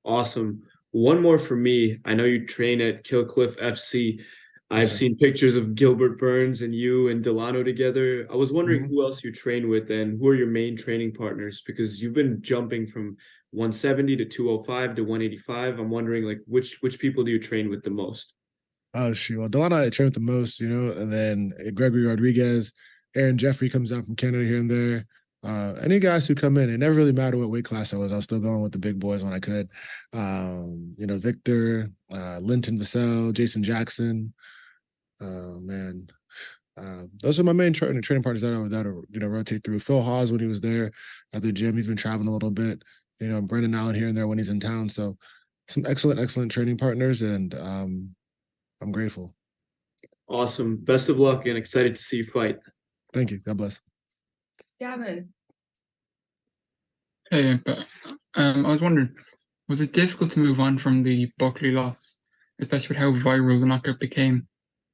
Awesome. One more for me. I know you train at Kill Cliff FC. I've seen pictures of Gilbert Burns and you and Delano together. I was wondering who else you train with and who are your main training partners, because you've been jumping from 170 to 205 to 185. I'm wondering, like, which people do you train with the most? Oh, shoot. Well, Delano I train with the most, and then Gregory Rodriguez, Aaron Jeffrey comes out from Canada here and there. Any guys who come in, it never really mattered what weight class I was still going with the big boys when I could. Victor, Linton Vassell, Jason Jackson. Man, those are my main training partners that rotate through. Phil Hawes, when he was there at the gym, he's been traveling a little bit. Brendan Allen here and there when he's in town. So some excellent training partners, and I'm grateful. Awesome. Best of luck and excited to see you fight. Thank you. God bless. Gavin. Hey, but I was wondering, was it difficult to move on from the Buckley loss, especially with how viral the knockout became?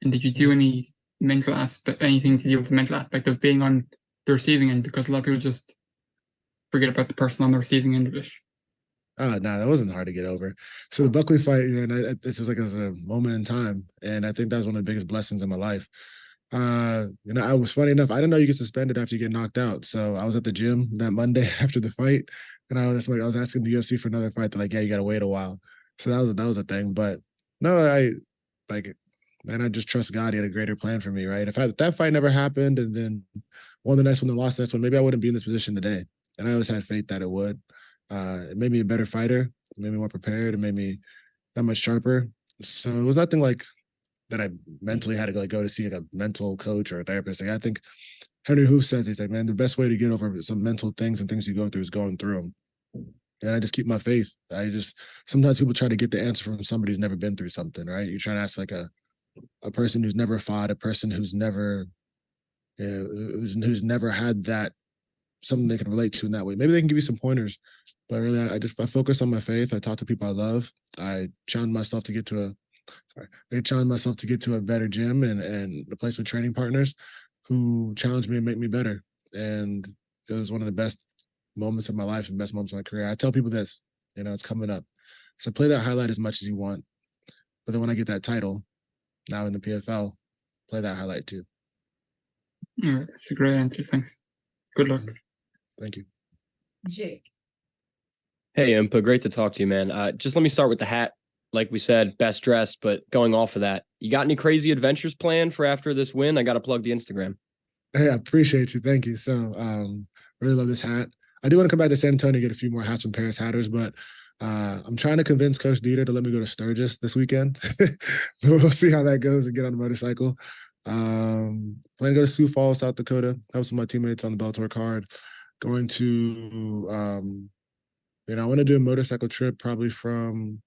And did you do anything to deal with the mental aspect of being on the receiving end? Because a lot of people just forget about the person on the receiving end of it. No, that wasn't hard to get over. So the Buckley fight, this is like as a moment in time, and I think that was one of the biggest blessings in my life. I was, funny enough, I didn't know you get suspended after you get knocked out. So I was at the gym that Monday after the fight, and I was asking the UFC for another fight. They're like, yeah, you got to wait a while. So that was a thing. But no, I just trust God. He had a greater plan for me, right? If that fight never happened, and then won the next one and lost the next one, maybe I wouldn't be in this position today. And I always had faith that it would. It made me a better fighter. It made me more prepared. It made me, that much sharper. So it was nothing like that I mentally had to go to see like a mental coach or a therapist. Like I think Henry Hoof says, he's like, man, the best way to get over some mental things and things you go through is going through them. And I just keep my faith. Sometimes people try to get the answer from somebody who's never been through something, right? You try to ask like a person who's never fought, a person who's never, who's never had that, something they can relate to in that way. Maybe they can give you some pointers, but really I focus on my faith. I talk to people I love. I challenge myself to get to a better gym and a place with training partners who challenge me and make me better. And it was one of the best moments of my life and best moments of my career. I tell people this, it's coming up. So play that highlight as much as you want. But then when I get that title, now in the PFL, play that highlight too. All right, that's a great answer. Thanks. Good luck. Thank you. Jake. Hey, Impa, great to talk to you, man. Just let me start with the hat. Like we said, best dressed, but going off of that, you got any crazy adventures planned for after this win? I got to plug the Instagram. Hey, I appreciate you. Thank you. So really love this hat. I do want to come back to San Antonio and get a few more hats from Paris Hatters, but I'm trying to convince Coach Dieter to let me go to Sturgis this weekend. We'll see how that goes and get on a motorcycle. Plan to go to Sioux Falls, South Dakota, help some of my teammates on the Bellator card. Going to, I want to do a motorcycle trip probably from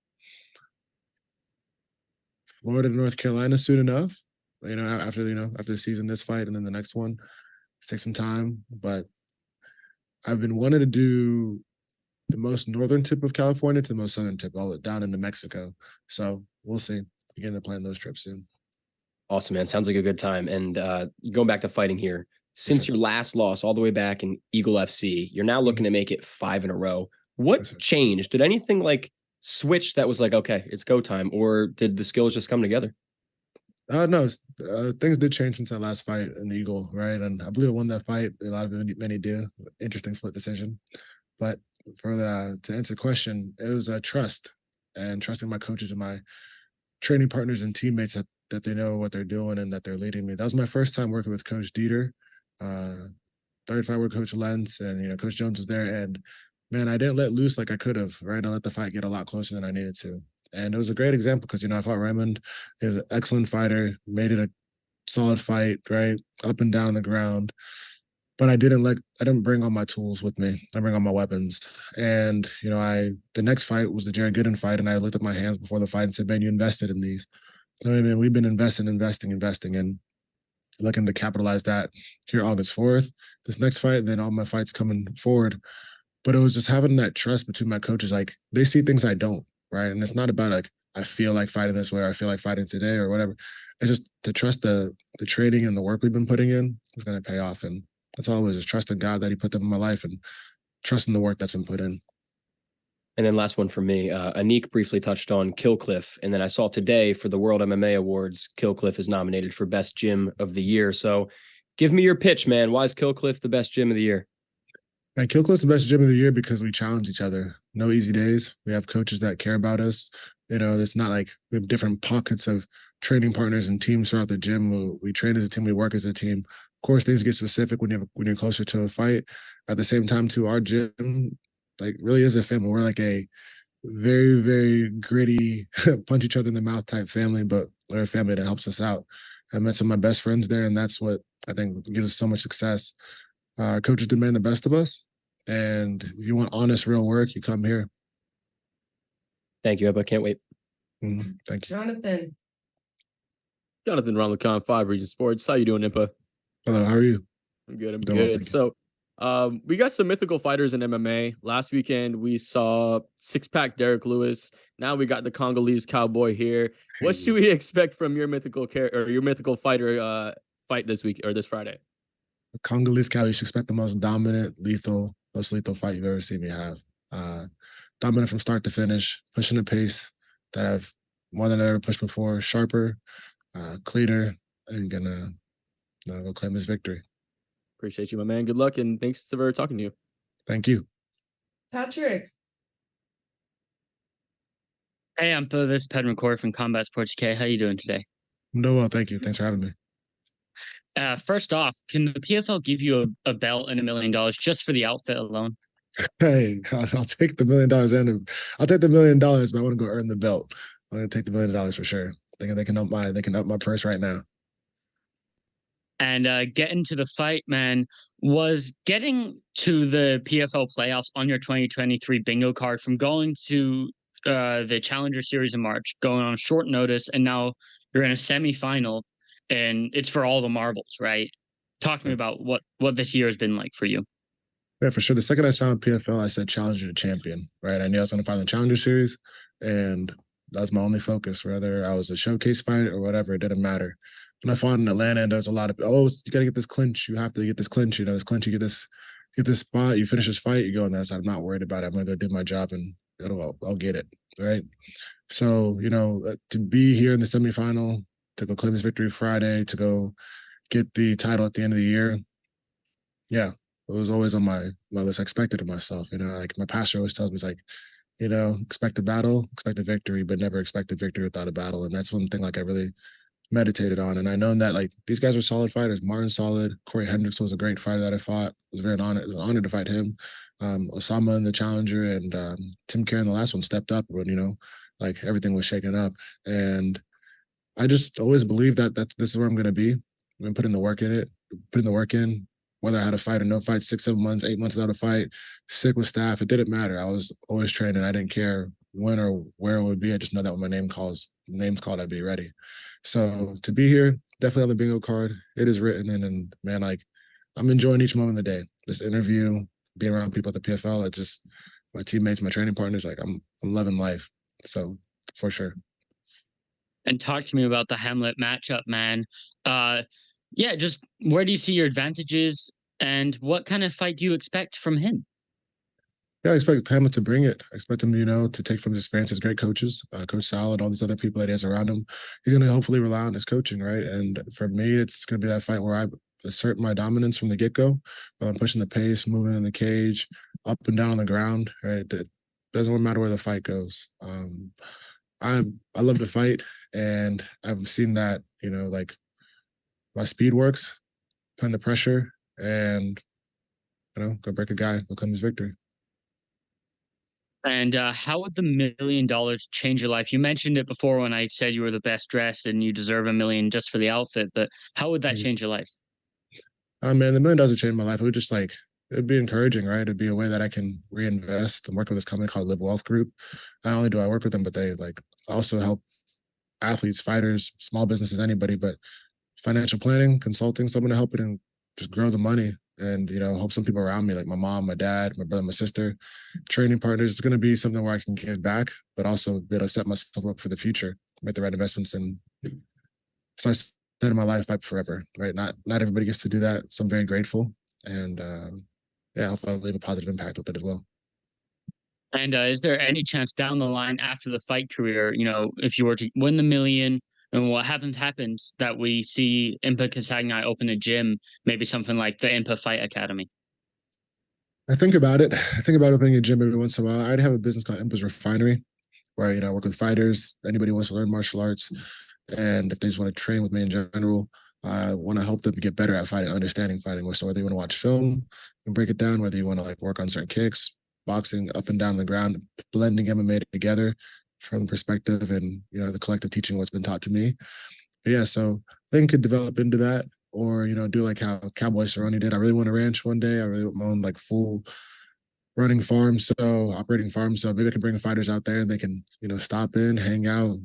Florida to North Carolina soon enough. After the season, this fight and then the next one, take some time. But I've been wanting to do the most northern tip of California to the most southern tip, all down into Mexico. So we'll see. Beginning to plan those trips soon. Awesome, man. Sounds like a good time. And going back to fighting here, since your last loss all the way back in Eagle FC, you're now looking to make it 5 in a row. What changed? Did anything like switch that was like, okay, it's go time, or did the skills just come together? No, things did change since that last fight in Eagle, right? And I believe I won that fight. A lot of many do. Interesting split decision. But to answer the question, it was trust and trusting my coaches and my training partners and teammates that they know what they're doing and that they're leading me. That was my first time working with Coach Dieter. Third fight with Coach Lentz, and Coach Jones was there. And man, I didn't let loose like I could have, right? I let the fight get a lot closer than I needed to. And it was a great example because, I fought Raymond. He was an excellent fighter, made it a solid fight, right? Up and down the ground. But I didn't bring all my tools with me. I bring all my weapons. And, the next fight was the Jared Gooden fight. And I looked at my hands before the fight and said, man, you invested in these. We've been investing, and looking to capitalize that here August 4th. This next fight, then all my fights coming forward. But it was just having that trust between my coaches. Like, they see things I don't, right? And it's not about like, I feel like fighting this way, or I feel like fighting today or whatever. It's just to trust the training and the work we've been putting in is going to pay off. And that's always just trusting God that he put them in my life and trusting the work that's been put in. And then last one for me, Anik briefly touched on Killcliff. And then I saw today for the World MMA Awards, Killcliff is nominated for Best Gym of the Year. So give me your pitch, man. Why is Killcliff the best gym of the year? Man, Killcliff's the best gym of the year because we challenge each other. No easy days. We have coaches that care about us. It's not like we have different pockets of training partners and teams throughout the gym. We train as a team. We work as a team. Of course, things get specific when you're closer to a fight. At the same time, too, our gym really is a family. We're like a very, very gritty, punch each other in the mouth type family, but we're a family that helps us out. I met some of my best friends there, and that's what I think gives us so much success. Coaches demand the best of us, and if you want honest, real work, you come here. Thank you, Impa. Can't wait. Thank you. Jonathan Ronlacon, 5 Region Sports. How you doing, Impa? Hello, how are you? I'm good. I'm Doing well, good. So we got some mythical fighters in MMA. Last weekend, we saw six-pack Derek Lewis. Now we got the Congolese cowboy here. What should we expect from your mythical fighter fight this week or this Friday? The Congolese cow, you should expect the most dominant, most lethal fight you've ever seen me have. Dominant from start to finish, pushing the pace that I've more than I ever pushed before. Sharper, cleaner, and gonna go claim this victory. Appreciate you, my man. Good luck, and thanks for talking to you. Thank you. Patrick. Hey, I'm this is Pedro McCoy from Combat Sports UK. How you doing today? I'm doing well, thank you. Thanks for having me. First off, can the PFL give you a belt and $1 million just for the outfit alone? Hey, I'll take the $1 million and I'll take the $1 million, but I want to go earn the belt. I'm gonna take the $1 million for sure. Thinking they can up my purse right now. And getting to the fight, man, was getting to the PFL playoffs on your 2023 bingo card from going to the Challenger Series in March, going on short notice, and now you're in a semifinal, and it's for all the marbles, right? Talk to me about what this year has been like for you. Yeah, for sure. The second I signed PFL, I said challenger to champion, right? I knew I was going to fight in the Challenger Series, and that was my only focus. Whether I was a showcase fighter or whatever, it didn't matter. When I fought in Atlanta, and there was a lot of, you got to get this clinch. You have to get this clinch. You know, this clinch. You get this spot. You finish this fight. You go in that side. I'm not worried about it. I'm going to go do my job, and I'll get it, right? So, you know, to be here in the semifinal, to go claim this victory Friday, to go get the title at the end of the year, yeah, it was always on my list. I expected it myself. You know, like my pastor always tells me, it's like, you know, expect a battle, expect a victory, but never expect a victory without a battle. And that's one thing like I really meditated on. And I know that like these guys are solid fighters. Martin solid. Corey Hendricks was a great fighter that I fought. It was very it was an honor to fight him. Osama in the challenger and Tim Kerr in the last one stepped up when, you know, like everything was shaken up. And I just always believed that this is where I'm going to be. I'm going to put in the work in, whether I had a fight or no fight, 6, 7 months, 8 months without a fight, sick with staff, it didn't matter. I was always training. I didn't care when or where it would be. I just know that when my name's called, I'd be ready. So to be here, definitely on the bingo card, it is written in, and man, like I'm enjoying each moment of the day. This interview, being around people at the PFL, it's just my teammates, my training partners, like I'm loving life. So for sure. And talk to me about the Hamlet matchup, man. Yeah, just where do you see your advantages and what kind of fight do you expect from him? Yeah, I expect Hamlet to bring it. I expect him, you know, to take from his experience as great coaches, Coach Sal and all these other people that he has around him. He's going to hopefully rely on his coaching, right? And for me, it's going to be that fight where I assert my dominance from the get-go. I'm pushing the pace, moving in the cage, up and down on the ground, right? It doesn't matter where the fight goes. I love to fight, and I've seen that, you know, like my speed works, putting the pressure, and, you know, go break a guy, go claim his victory. And how would the $1 million change your life? You mentioned it before when I said you were the best dressed and you deserve $1 million just for the outfit, but how would that change your life? Man, the $1 million would change my life. It would just like, it'd be encouraging, right? It'd be a way that I can reinvest and work with this company called Live Wealth Group. Not only do I work with them, but they like also help athletes, fighters, small businesses, anybody, but financial planning, consulting, someone to help it and just grow the money. And, you know, help some people around me, like my mom, my dad, my brother, my sister, training partners. It's going to be something where I can give back, but also be able to set myself up for the future, make the right investments, and start setting my life up forever, right? Not everybody gets to do that, so I'm very grateful. And yeah, hopefully I'll leave a positive impact with it as well. And is there any chance down the line after the fight career, you know, if you were to win the $1 million, and what happens that we see Impa Kasanganay open a gym, maybe something like the Impa Fight Academy? I think about it. I think about opening a gym every once in a while. I already have a business called Impa's Refinery, where, you know, I work with fighters, anybody who wants to learn martial arts, and if they just want to train with me in general, I want to help them get better at fighting, understanding fighting. So whether you want to watch film and break it down, whether you want to like work on certain kicks, boxing up and down the ground, blending MMA together from the perspective and, you know, the collective teaching what's been taught to me. But yeah, so I think it could develop into that, or, you know, do like how Cowboy Cerrone did. I really want a ranch one day. I really want my own like full running farm, so operating farm. So maybe I can bring the fighters out there and they can, you know, stop in, hang out,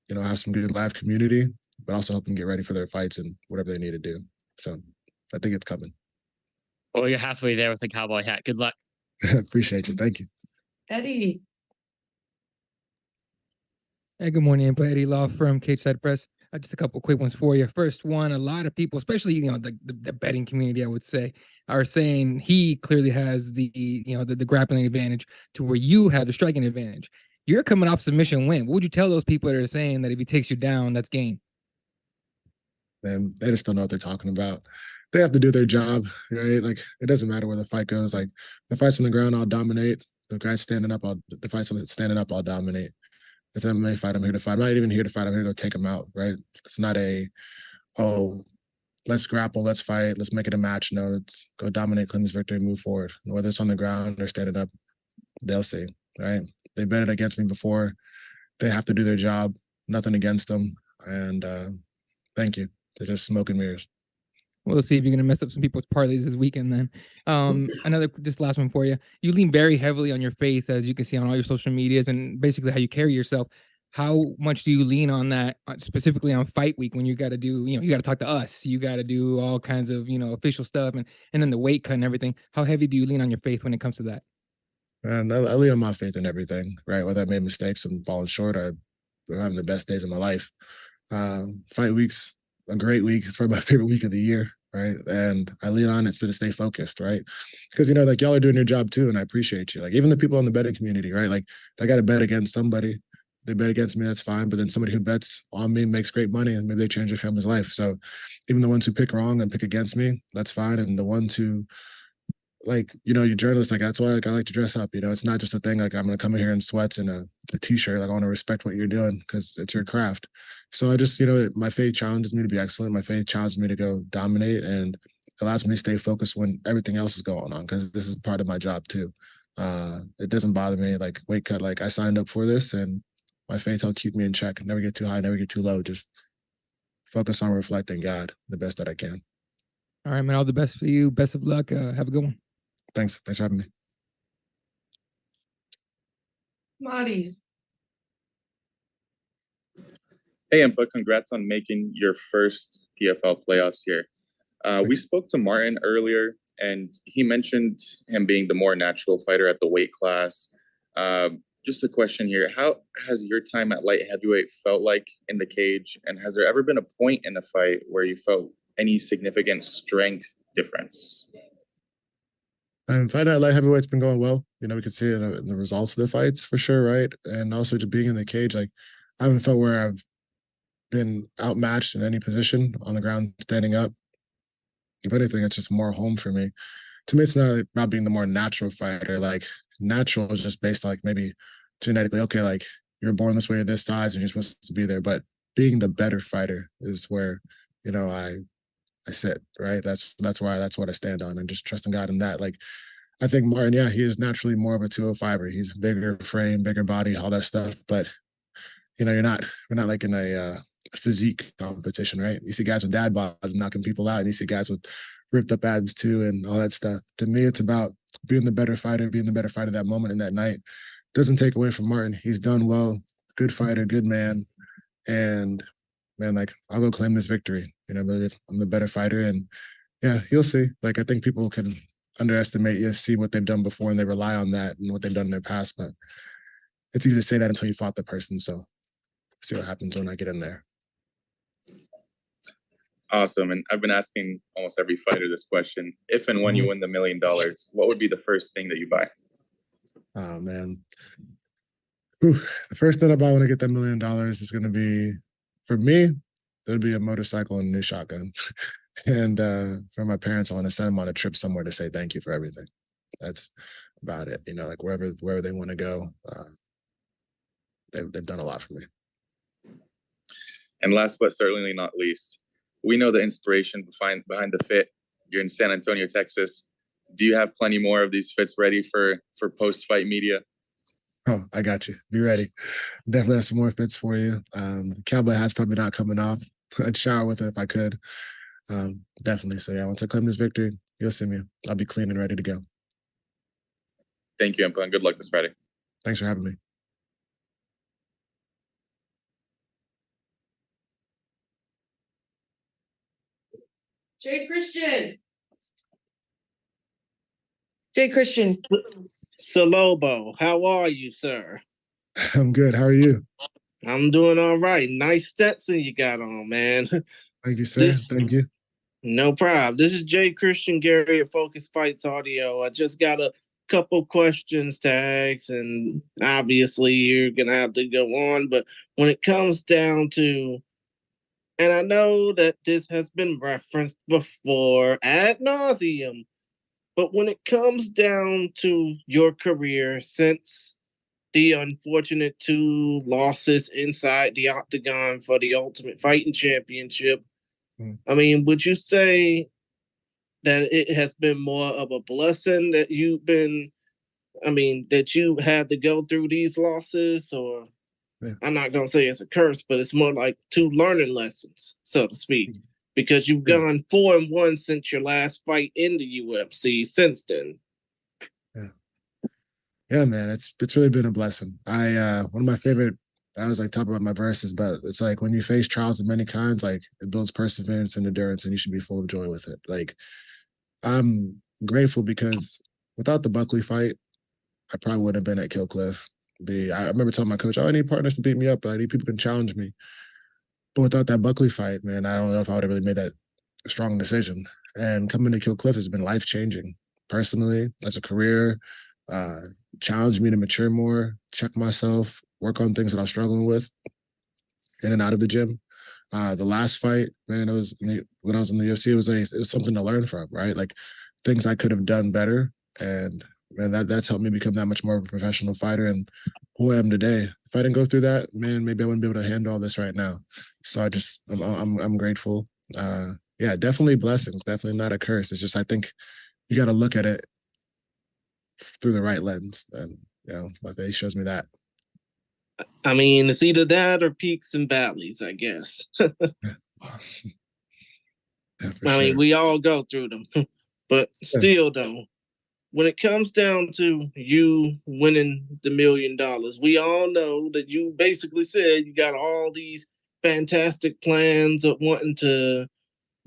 you know, have some good live community, but also help them get ready for their fights and whatever they need to do. So I think it's coming. Well, you're halfway there with the cowboy hat. Good luck. Appreciate you. Thank you. Eddie. Hey, good morning, Impa. Eddie Law from Cage Side Press. Just a couple quick ones for you. First one, a lot of people, especially, you know, the betting community, I would say, are saying he clearly has the, you know, the grappling advantage to where you have the striking advantage. You're coming off submission win. What would you tell those people that are saying that if he takes you down, that's game? Man, they just don't know what they're talking about. They have to do their job, right? Like, it doesn't matter where the fight goes. Like, the fight's on the ground, I'll dominate. The guy's standing up, the fight's standing up, I'll dominate. It's an MMA fight, I'm here to fight. I'm not even here to fight, I'm here to go take him out, right? It's not let's grapple, let's fight, let's make it a match. No, let's go dominate, claim this victory, move forward. And whether it's on the ground or standing up, they'll see, right? They betted against me before. they have to do their job. Nothing against them. And thank you. They're just smoke and mirrors. We'll see if you're gonna mess up some people's parlays this weekend. Then, another just last one for you. You lean very heavily on your faith, as you can see on all your social medias, and basically how you carry yourself. How much do you lean on that, specifically on fight week when you got to do, you got to talk to us, you got to do all kinds of, official stuff, and then the weight cut and everything. How heavy do you lean on your faith when it comes to that? And I lean on my faith in everything, right? Whether I made mistakes and fallen short, or I'm having the best days of my life. Fight week's a great week. It's probably my favorite week of the year, right? And I lean on it to stay focused, right? Because like y'all are doing your job too, and I appreciate you. Like even the people in the betting community, right? Like I got to bet against somebody. They bet against me, that's fine. But then somebody who bets on me makes great money, and maybe they change their family's life. So even the ones who pick wrong and pick against me, that's fine. And the ones who you're journalists, like that's why I like to dress up. It's not just a thing like I'm gonna come in here in sweats and a t-shirt. Like I want to respect what you're doing because it's your craft. So I just, my faith challenges me to be excellent. My faith challenges me to go dominate and allows me to stay focused when everything else is going on, because this is part of my job too. It doesn't bother me, like weight cut, like I signed up for this, and my faith will keep me in check. Never get too high, never get too low. Just focus on reflecting God the best that I can. All right, man. All the best for you. Best of luck. Have a good one. Thanks for having me. Marty. Hey, Impa, congrats on making your first PFL playoffs here. We spoke to Martin earlier, and he mentioned him being the more natural fighter at the weight class. Just a question here. How has your time at light heavyweight felt like in the cage? And has there ever been a point in a fight where you felt any significant strength difference? Fighting at light heavyweight's been going well. We can see it in the results of the fights for sure, right? And also just being in the cage, like I haven't felt where I've been outmatched in any position on the ground, standing up. If anything, it's just more home for me. To me, it's not about being the more natural fighter. Like natural is just based on like maybe genetically, okay, like you're born this way or this size and you're supposed to be there. But being the better fighter is where, I sit, right? That's what I stand on, and just trusting God in that. Like I think Martin, yeah, he is naturally more of a 205er. He's bigger frame, bigger body, all that stuff. But we're not like in a physique competition, right? You see guys with dad bods knocking people out, and you see guys with ripped up abs too, and all that stuff. To me, it's about being the better fighter that moment in that night. Doesn't take away from Martin. He's done well, good fighter, good man, and man, like I'll go claim this victory. But if I'm the better fighter, and yeah, you'll see. Like I think people can underestimate, see what they've done before, and they rely on that and what they've done in their past. But it's easy to say that until you fought the person. So see what happens when I get in there. Awesome. And I've been asking almost every fighter this question. If and when you win the $1 million, what would be the first thing that you buy? Oh man. The first thing I buy when I get that $1 million is going to be, for me, it'll be a motorcycle and a new shotgun. And for my parents, I want to send them on a trip somewhere to say thank you for everything. That's about it. Like wherever they want to go, they've done a lot for me. And last but certainly not least, we know the inspiration behind the fit. You're in San Antonio, Texas. Do you have plenty more of these fits ready for post-fight media? Oh, I got you. Be ready. Definitely have some more fits for you. The cowboy hat's probably not coming off. I'd shower with it if I could. Definitely. So yeah, once I claim this victory, you'll see me. I'll be clean and ready to go. Thank you, Impa, and good luck this Friday. Thanks for having me. Jay Christian. Jay Christian. Salobo, how are you, sir? I'm good. How are you? I'm doing all right. Nice Stetson you got on, man. Thank you, sir. Thank you. No problem. This is Jay Christian Gary at Focus Fights Audio. I just got a couple questions to ask, and obviously you're going to have to go on. But when it comes down to, and I know that this has been referenced before ad nauseum, but when it comes down to your career since the unfortunate 2 losses inside the octagon for the Ultimate Fighting Championship, I mean, would you say that it has been more of a blessing that that you had to go through these losses, or? I'm not gonna say it's a curse, but it's more like 2 learning lessons, so to speak, because you've gone 4-1 since your last fight in the UFC since then. Yeah, man, it's really been a blessing. One of my favorite, I was like talking about my verses, but it's like when you face trials of many kinds, like it builds perseverance and endurance, and you should be full of joy with it. Like I'm grateful because without the Buckley fight, I probably wouldn't have been at Kill Cliff. I remember telling my coach, "Oh, I need partners to beat me up. I need people who can challenge me." But without that Buckley fight, man, I don't know if I would have really made that strong decision. And coming to Kill Cliff has been life changing, personally, as a career. Challenged me to mature more, check myself, work on things that I was struggling with in and out of the gym. The last fight, man, when I was in the UFC, it was something to learn from, right? Like things I could have done better, and man, that's helped me become that much more of a professional fighter and who I am today. If I didn't go through that, man, maybe I wouldn't be able to handle all this right now. So I'm grateful. Yeah, definitely blessings, definitely not a curse. It's just I think you got to look at it through the right lens, and my face shows me that. I mean, it's either that or peaks and valleys, I guess. I mean, we all go through them, but still, though, when it comes down to you winning the $1 million, we all know that you basically said you got all these fantastic plans of wanting to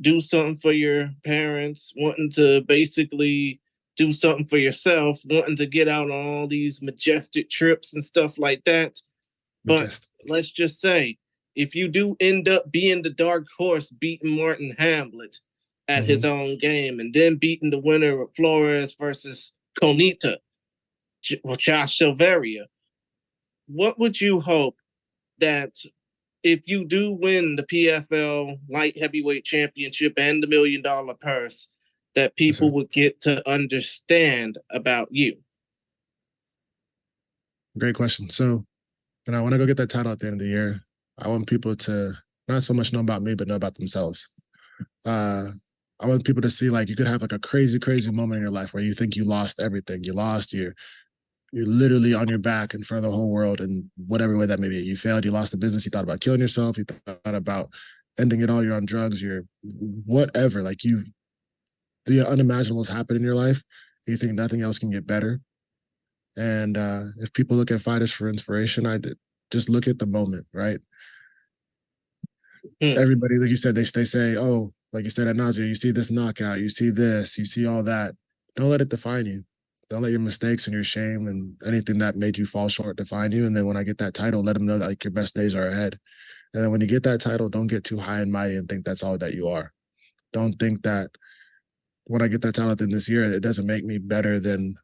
do something for your parents, wanting to basically do something for yourself, wanting to get out on all these majestic trips and stuff like that. But let's just say, if you do end up being the dark horse, beating Marthin Hamlet at his own game, and then beating the winner of Flores versus Konita, Josh Silveira, what would you hope that if you do win the PFL light heavyweight championship and the $1 million purse, that people would get to understand about you? Great question. So, when I go get that title at the end of the year, I want people to not so much know about me, but know about themselves. I want people to see like you could have like a crazy, crazy moment in your life where you think you lost everything. You're literally on your back in front of the whole world in whatever way that may be. You failed, you lost the business, you thought about killing yourself, you thought about ending it all, you're on drugs, you're whatever. Like the unimaginable has happened in your life. You think nothing else can get better. And if people look at fighters for inspiration, just look at the moment, right? Everybody, like you said, they say, oh, like you said at nausea, you see this knockout, you see this, you see all that. Don't let it define you. Don't let your mistakes and your shame and anything that made you fall short define you. And then when I get that title, let them know that like your best days are ahead. And then when you get that title, don't get too high and mighty and think that's all that you are. Don't think that when I get that title at the end of this year, it doesn't make me better than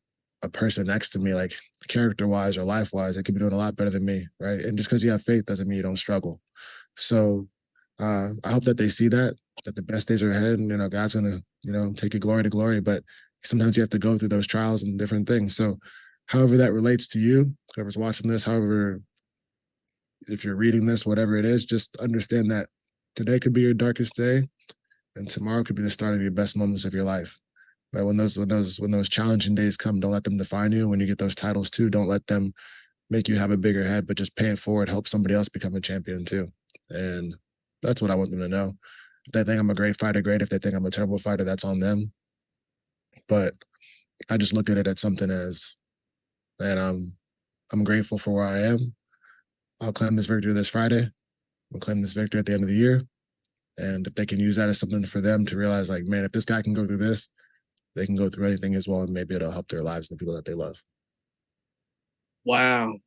a person next to me, like character-wise or life-wise. They could be doing a lot better than me, right? And just because you have faith doesn't mean you don't struggle. So I hope that they see that the best days are ahead, and God's gonna take you glory to glory. But sometimes you have to go through those trials and different things. So however that relates to you, whoever's watching this, however, if you're reading this, whatever it is, just understand that today could be your darkest day, and tomorrow could be the start of your best moments of your life. But when those challenging days come, don't let them define you. When you get those titles too, don't let them make you have a bigger head, but just pay it forward, help somebody else become a champion too. And that's what I want them to know. If they think I'm a great fighter, great. If they think I'm a terrible fighter, that's on them. But I just look at it as something as, man, I'm grateful for where I am. I'll claim this victory this Friday. I'll claim this victory at the end of the year. And if they can use that as something for them to realize, like, man, if this guy can go through this, they can go through anything as well, and maybe it'll help their lives and the people that they love. Wow.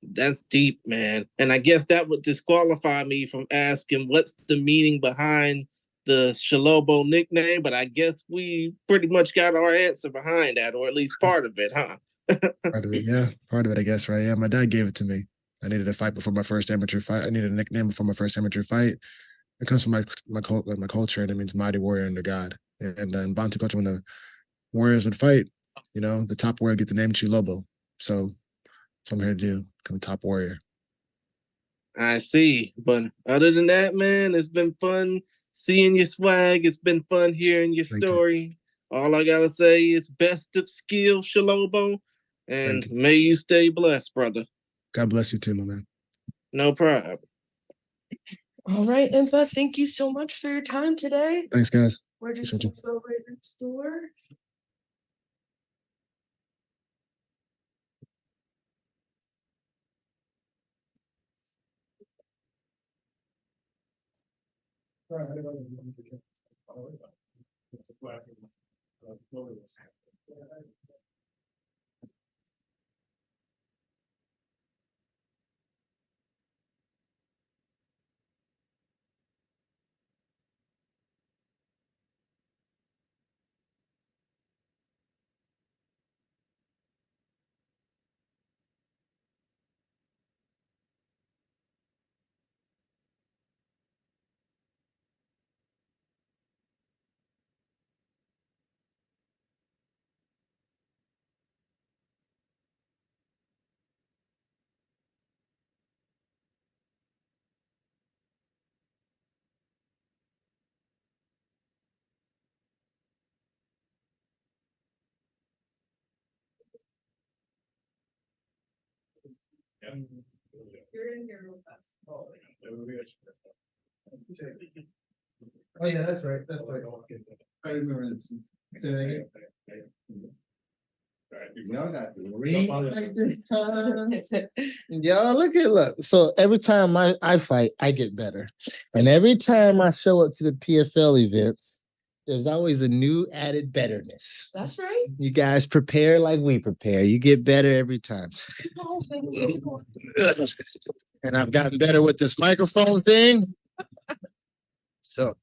That's deep, man. And I guess that would disqualify me from asking what's the meaning behind the Shalobo nickname, but I guess we pretty much got our answer behind that, or at least part of it, huh? Part of it, yeah. Part of it, I guess, right? Yeah, my dad gave it to me. I needed a fight before my first amateur fight. I needed a nickname before my first amateur fight. It comes from my culture, and it means mighty warrior under God. And in Bantu culture, when the warriors would fight, the top warrior get the name Chilobo. So that's what I'm here to do, become a top warrior. I see. But other than that, man, it's been fun seeing your swag. It's been fun hearing your story. All I gotta say is best of skill, Shalobo, and may you stay blessed, brother. God bless you too, my man. No problem. All right, Impa, thank you so much for your time today. Thanks, guys. We're just Appreciate gonna you. go right next door. You're in here real fast. Oh yeah, that's right. That's right. I remember this. Say that again. Y'all got the ring like this time. Y'all look. So every time I fight, I get better. And every time I show up to the PFL events, there's always a new added betterness. That's right. You guys prepare like we prepare. You get better every time. And I've gotten better with this microphone thing. So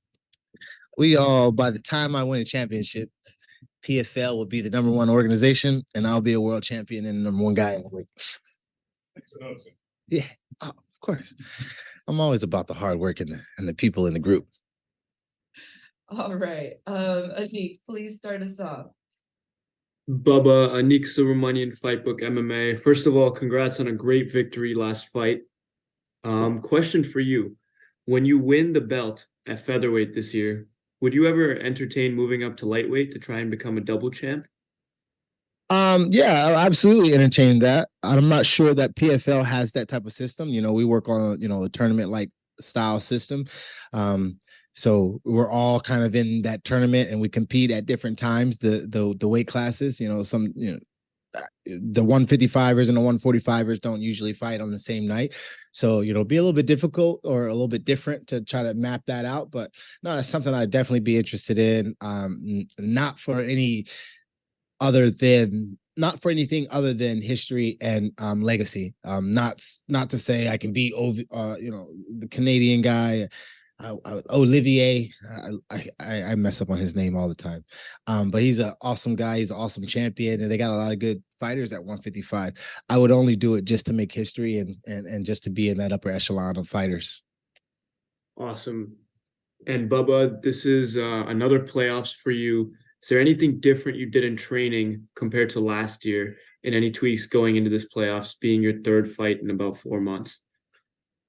we all, by the time I win a championship, PFL will be the #1 organization, and I'll be a world champion and the #1 guy in the league. Yeah, of course. I'm always about the hard work and the people in the group. All right. Anik, please start us off. Bubba, Anik Subramanian, Fightbook MMA. First of all, congrats on a great victory last fight. Question for you. When you win the belt at featherweight this year, would you ever entertain moving up to lightweight to try and become a double champ? Yeah, I absolutely entertain that. I'm not sure that PFL has that type of system. We work on a tournament like style system. So we're all kind of in that tournament and we compete at different times, the weight classes, the 155ers and the 145ers don't usually fight on the same night. So, be a little bit difficult or a little bit different to try to map that out. But no, that's something I'd definitely be interested in. Not for anything other than history and legacy. Not to say I can beat the Canadian guy. Olivier, I mess up on his name all the time, but he's an awesome guy. He's an awesome champion, and they got a lot of good fighters at 155. I would only do it just to make history and just to be in that upper echelon of fighters. Awesome. And Bubba, this is another playoffs for you. Is there anything different you did in training compared to last year, and any tweaks going into this playoffs, being your third fight in about 4 months?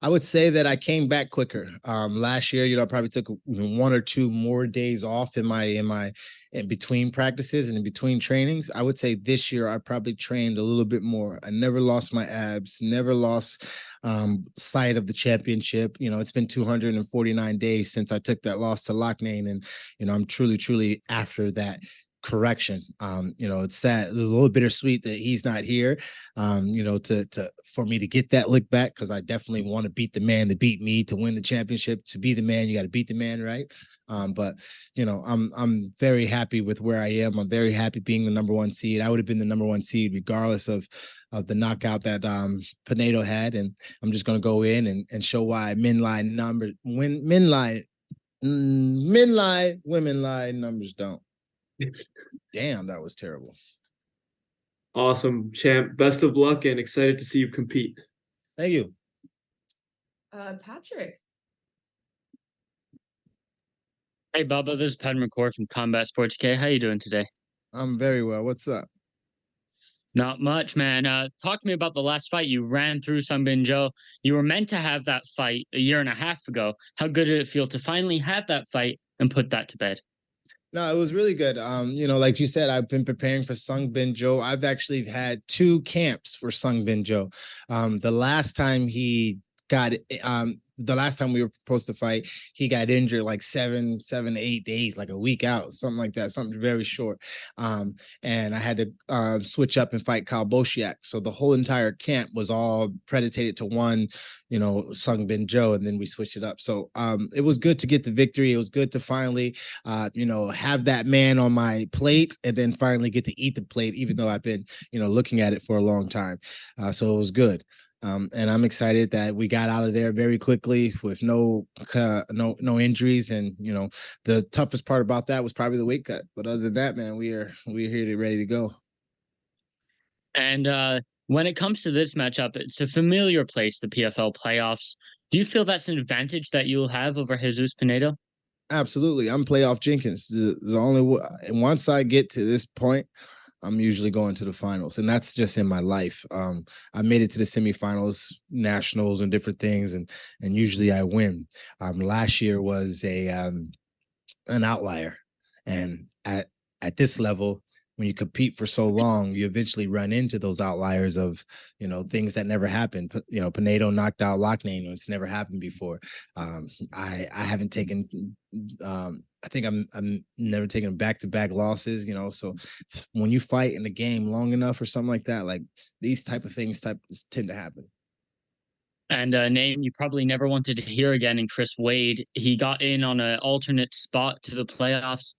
I would say that I came back quicker. Last year, I probably took 1 or 2 more days off in between practices and in between trainings. I would say this year I probably trained a little bit more. I never lost my abs, never lost sight of the championship. It's been 249 days since I took that loss to Loughnane, and I'm truly after that correction. It's sad, a little bittersweet that he's not here, for me to get that lick back, because I definitely want to beat the man that beat me to win the championship. To be the man, you got to beat the man, right? But I'm very happy with where I am. I'm very happy being the #1 seed. I would have been the #1 seed regardless of the knockout that Pinedo had, and I'm just going to go in and show why men lie, women lie, numbers don't. Damn, that was terrible. Awesome, champ. Best of luck and excited to see you compete. Thank you. Patrick. Hey, Bubba, this is Penn McCord from Combat Sports K. How you doing today? I'm very well. What's up? Not much, man. Talk to me about the last fight. You ran through Sungbin Joe. You were meant to have that fight a year and a half ago. How good did it feel to finally have that fight and put that to bed? No, it was really good. Like you said, I've been preparing for Sungbin Joe. I've actually had 2 camps for Sungbin Joe. The last time he got the last time we were supposed to fight, he got injured like 7 to 8 days, like a week out, something like that, something very short. And I had to switch up and fight Kyle Boshiak. So the whole entire camp was all predicated to one, Sung Bin Jo, and then we switched it up. So it was good to get the victory. It was good to finally, have that man on my plate and then finally get to eat the plate, even though I've been, looking at it for a long time. So it was good. And I'm excited that we got out of there very quickly with no injuries. And the toughest part about that was probably the weight cut. But other than that, man, we're here to ready to go. And when it comes to this matchup, it's a familiar place, the PFL playoffs. Do you feel that's an advantage that you'll have over Jesus Pinedo? Absolutely. I'm playoff Jenkins. The only once I get to this point, I'm usually going to the finals, and that's just in my life. I made it to the semifinals, nationals, and different things, and usually I win. Last year was an outlier, and at this level, when you compete for so long, you eventually run into those outliers of things that never happened. Pinedo knocked out Locknane. It's never happened before. I haven't taken. I think I'm never taking back-to-back losses, so when you fight in the game long enough or something like that, like these type of things tend to happen. And a name you probably never wanted to hear again in Chris Wade. He got in on an alternate spot to the playoffs.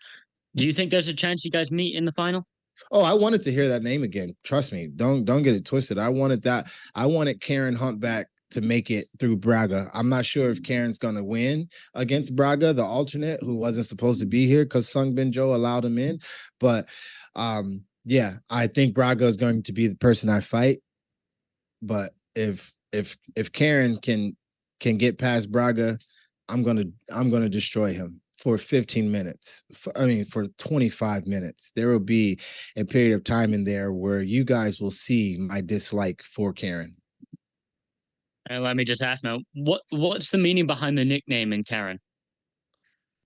Do you think there's a chance you guys meet in the final? Oh, I wanted to hear that name again. Trust me. Don't get it twisted. I wanted that. I wanted Karen Huntback to make it through Braga. I'm not sure if Karen's going to win against Braga, the alternate who wasn't supposed to be here because Sung Bin Jo allowed him in. But yeah, I think Braga is going to be the person I fight. But if Karen can get past Braga, I'm gonna destroy him for 15 minutes. For 25 minutes. There will be a period of time in there where you guys will see my dislike for Karen. And let me just ask now, what's the meaning behind the nickname in Karen?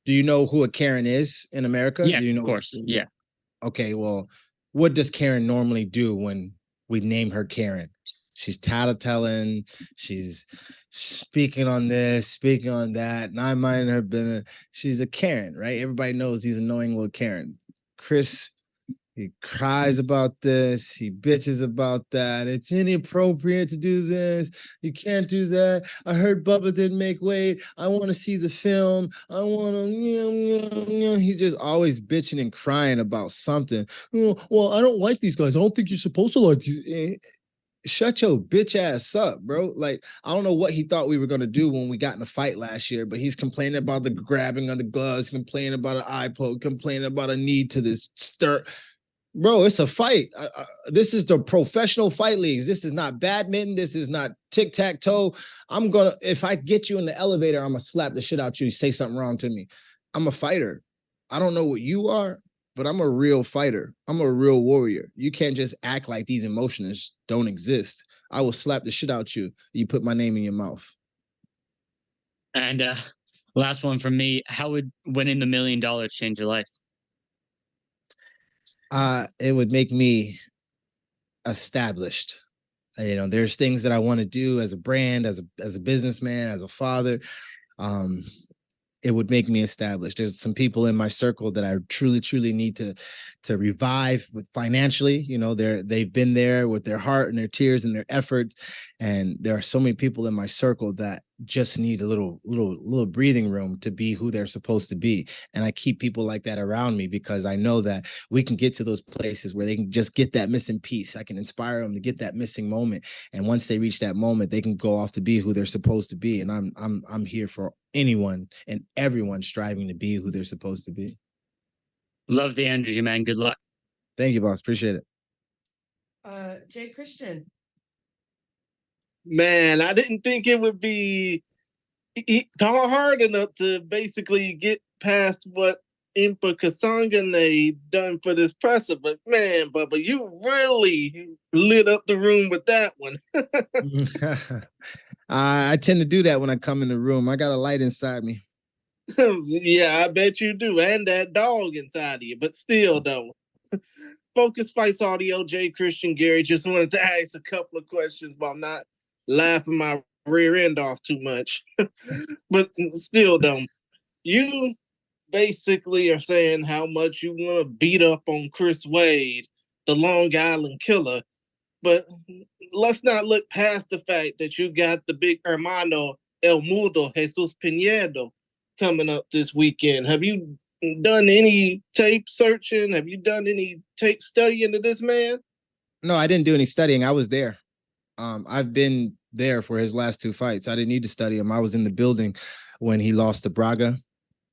Do you know who a Karen is in America? Yes, Do you know? Of course. Yeah. Okay, well, what does Karen normally do when we name her Karen? She's tattletelling, she's speaking on this, speaking on that, and I mind her business. She's a Karen, right? Everybody knows these annoying little Karen. Chris, he cries about this. He bitches about that. It's inappropriate to do this. You can't do that. I heard Bubba didn't make weight. I want to see the film. I want to. He just always bitching and crying about something. Well, I don't like these guys. I don't think you're supposed to like these. Shut your bitch ass up, bro. Like, I don't know what he thought we were going to do when we got in a fight last year, but he's complaining about the grabbing of the gloves, complaining about an eye poke, complaining about a knee to this stir. Bro, it's a fight. This is the professional fight leagues. This is not badminton. This is not tic-tac-toe. If I get you in the elevator, I'm going to slap the shit out you, say something wrong to me. I'm a fighter. I don't know what you are, but I'm a real fighter. I'm a real warrior. You can't just act like these emotions don't exist. I will slap the shit out you. You put my name in your mouth. And last one from me. How would winning the $1 million change your life? It would make me established. There's things that I want to do as a brand, as a businessman, as a father. It would make me established. There's some people in my circle that I truly need to revive with financially. They've been there with their heart and their tears and their efforts. And there are so many people in my circle that just need a little breathing room to be who they're supposed to be. And I keep people like that around me because I know that we can get to those places where they can just get that missing piece. I can inspire them to get that missing moment. And once they reach that moment, they can go off to be who they're supposed to be. And I'm here for anyone and everyone striving to be who they're supposed to be. Love the energy, man. Good luck. Thank you, boss. Appreciate it. Jay Christian. Man, I didn't think it would be hard enough to basically get past what Impa Kasanganay done for this presser. But man, Bubba, you really lit up the room with that one. I tend to do that when I come in the room. I got a light inside me. Yeah, I bet you do. And that dog inside of you. But still, though. Focus Fights Audio, Jay Christian Gary. Just wanted to ask a couple of questions, but I'm not laughing my rear end off too much. But still, though, you basically are saying how much you want to beat up on Chris Wade, the Long Island Killer. But let's not look past the fact that you got the big hermano El Mudo, Jesus Pinedo, coming up this weekend. Have you done any tape searching? Have you done any tape study into this man? No, I didn't do any studying. I was there. I've been there for his last two fights. I didn't need to study him. I was in the building when he lost to Braga,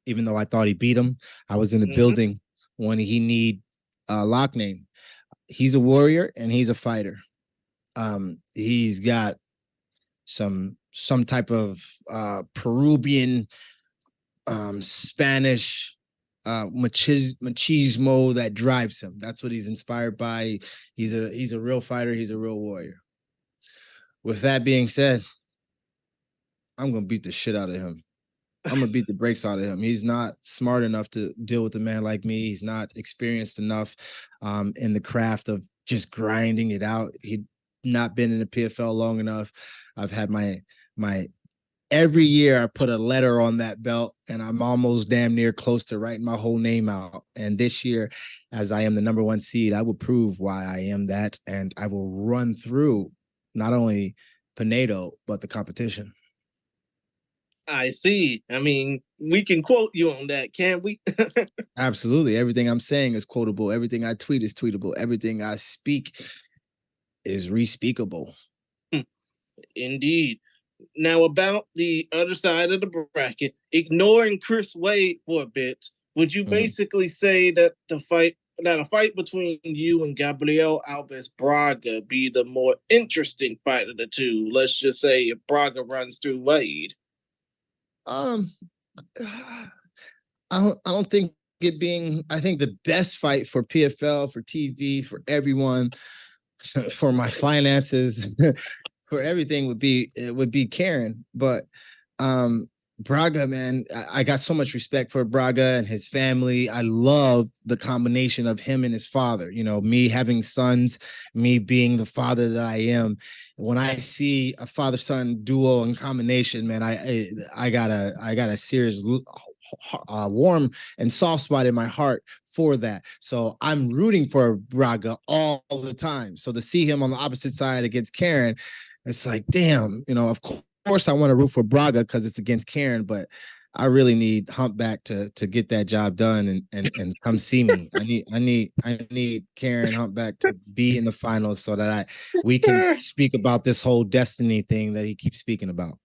even though I thought he beat him. I was in the building when he need lock name. He's a warrior and he's a fighter. He's got some type of Peruvian, Spanish machismo that drives him. That's what he's inspired by. He's a real fighter. He's a real warrior. With that being said, I'm gonna beat the shit out of him. I'm gonna beat the brakes out of him. He's not smart enough to deal with a man like me. He's not experienced enough in the craft of just grinding it out. He'd not been in the PFL long enough. I've had my every year I put a letter on that belt, and I'm almost damn near close to writing my whole name out. And this year, as I am the #1 seed, I will prove why I am that, and I will run through not only Pinedo but the competition. I see. I mean, we can quote you on that, can't we? Absolutely. Everything I'm saying is quotable. Everything I tweet is tweetable. Everything I speak is respeakable. Indeed. Now, about the other side of the bracket, ignoring Chris Wade for a bit, would you basically say that a fight between you and Gabriel Alves Braga be the more interesting fight of the two? Let's just say if Braga runs through Wade. I don't think it being, I think the best fight for PFL, for TV, for everyone, for my finances, for everything would be Karen. But Braga, man, I got so much respect for Braga and his family. I love the combination of him and his father. You know, me having sons, me being the father that I am. When I see a father-son duo and combination, man, I got a serious warm and soft spot in my heart for that. So I'm rooting for Braga all the time. So to see him on the opposite side against Karen, it's like, damn, you know, of course I want to root for Braga because it's against Karen, but I really need Humpback to get that job done and come see me. I need Karen Humpback to be in the finals so that we can speak about this whole Destiny thing that he keeps speaking about.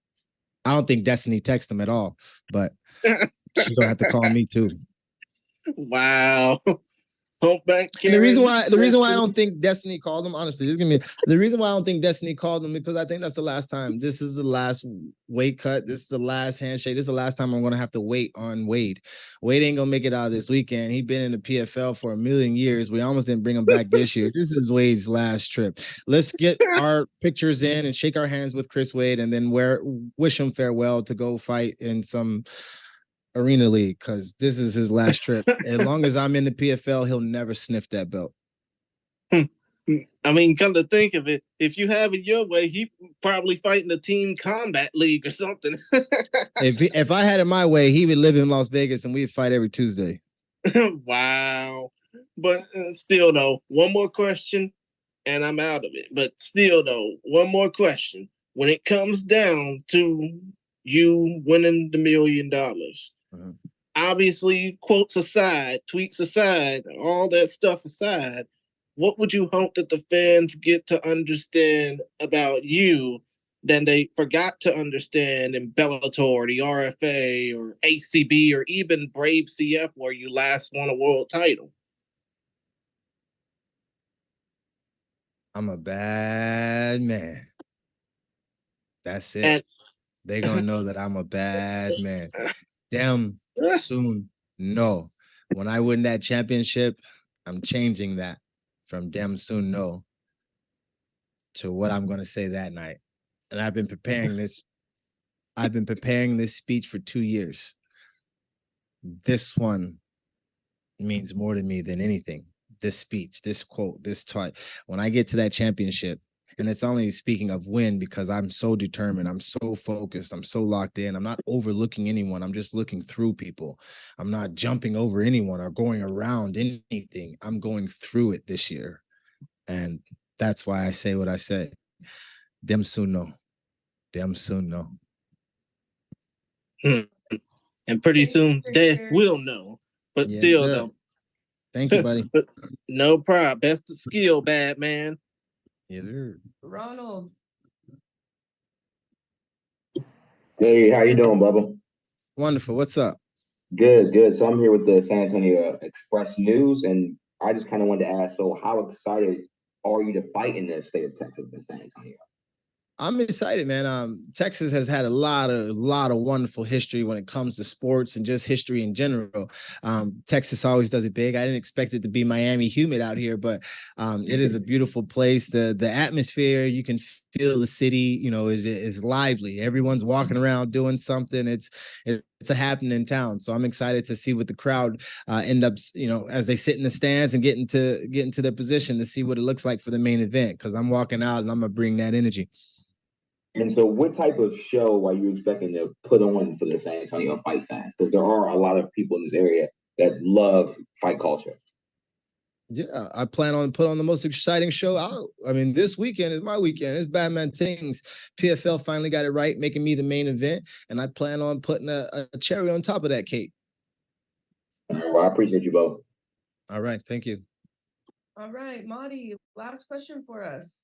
I don't think Destiny texts him at all, but she's gonna have to call me too. Wow. Humpback Karen. The reason why I don't think Destiny called him, honestly, this is gonna be the reason why I don't think Destiny called him, because I think that's the last time. This is the last weight cut. This is the last handshake. This is the last time I'm gonna have to wait on Wade. Wade ain't gonna make it out this weekend. He's been in the PFL for a million years. We almost didn't bring him back this year. This is Wade's last trip. Let's get our pictures in and shake our hands with Chris Wade, and then wish him farewell to go fight in some Arena League, because this is his last trip. As long as I'm in the PFL, he'll never sniff that belt. I mean, come to think of it, if you have it your way, he probably fighting the Team Combat League or something. If I had it my way, he would live in Las Vegas and we'd fight every Tuesday. Wow. But still, though, one more question and I'm out of it. But still, though, one more question. When it comes down to you winning the $1 million, obviously, quotes aside, tweets aside, all that stuff aside, what would you hope that the fans get to understand about you than they forgot to understand in Bellator, the RFA, or ACB, or even Brave CF, where you last won a world title? I'm a bad man. That's it. They're going to know that I'm a bad man. Damn soon. No. When I win that championship, I'm changing that from damn soon no to what I'm going to say that night. And I've been preparing this. I've been preparing this speech for 2 years. This one means more to me than anything. This speech, this quote, this talk. When I get to that championship, And it's only speaking of win because I'm so determined. I'm so focused. I'm so locked in. I'm not overlooking anyone. I'm just looking through people. I'm not jumping over anyone or going around anything. I'm going through it this year. And that's why I say what I say. Them soon know. Them soon know. And pretty soon they will know. But Yes, still, sir. though. Thank you, buddy. No problem. Best of skill, bad man. Yes, sir. Ronald. Hey, how you doing, Bubba? Wonderful. What's up? Good, good. So I'm here with the San Antonio Express News, and I just kind of wanted to ask, so how excited are you to fight in the state of Texas and San Antonio? I'm excited, man. Texas has had a lot of wonderful history when it comes to sports and just history in general. Texas always does it big. I didn't expect it to be Miami humid out here, but it is a beautiful place. The atmosphere, you can feel the city, is lively. Everyone's walking around doing something. It's a happening town. So I'm excited to see what the crowd end up, as they sit in the stands and get into their position to see what it looks like for the main event. Because I'm walking out and I'm gonna bring that energy. And so what type of show are you expecting to put on for the San Antonio fight fans? Because there are a lot of people in this area that love fight culture. Yeah, I plan on put on the most exciting show out. I mean, this weekend is my weekend. It's Batman Tings. PFL finally got it right, making me the main event. And I plan on putting a cherry on top of that cake. All right, well, I appreciate you both. All right, thank you. All right, Marty, last question for us.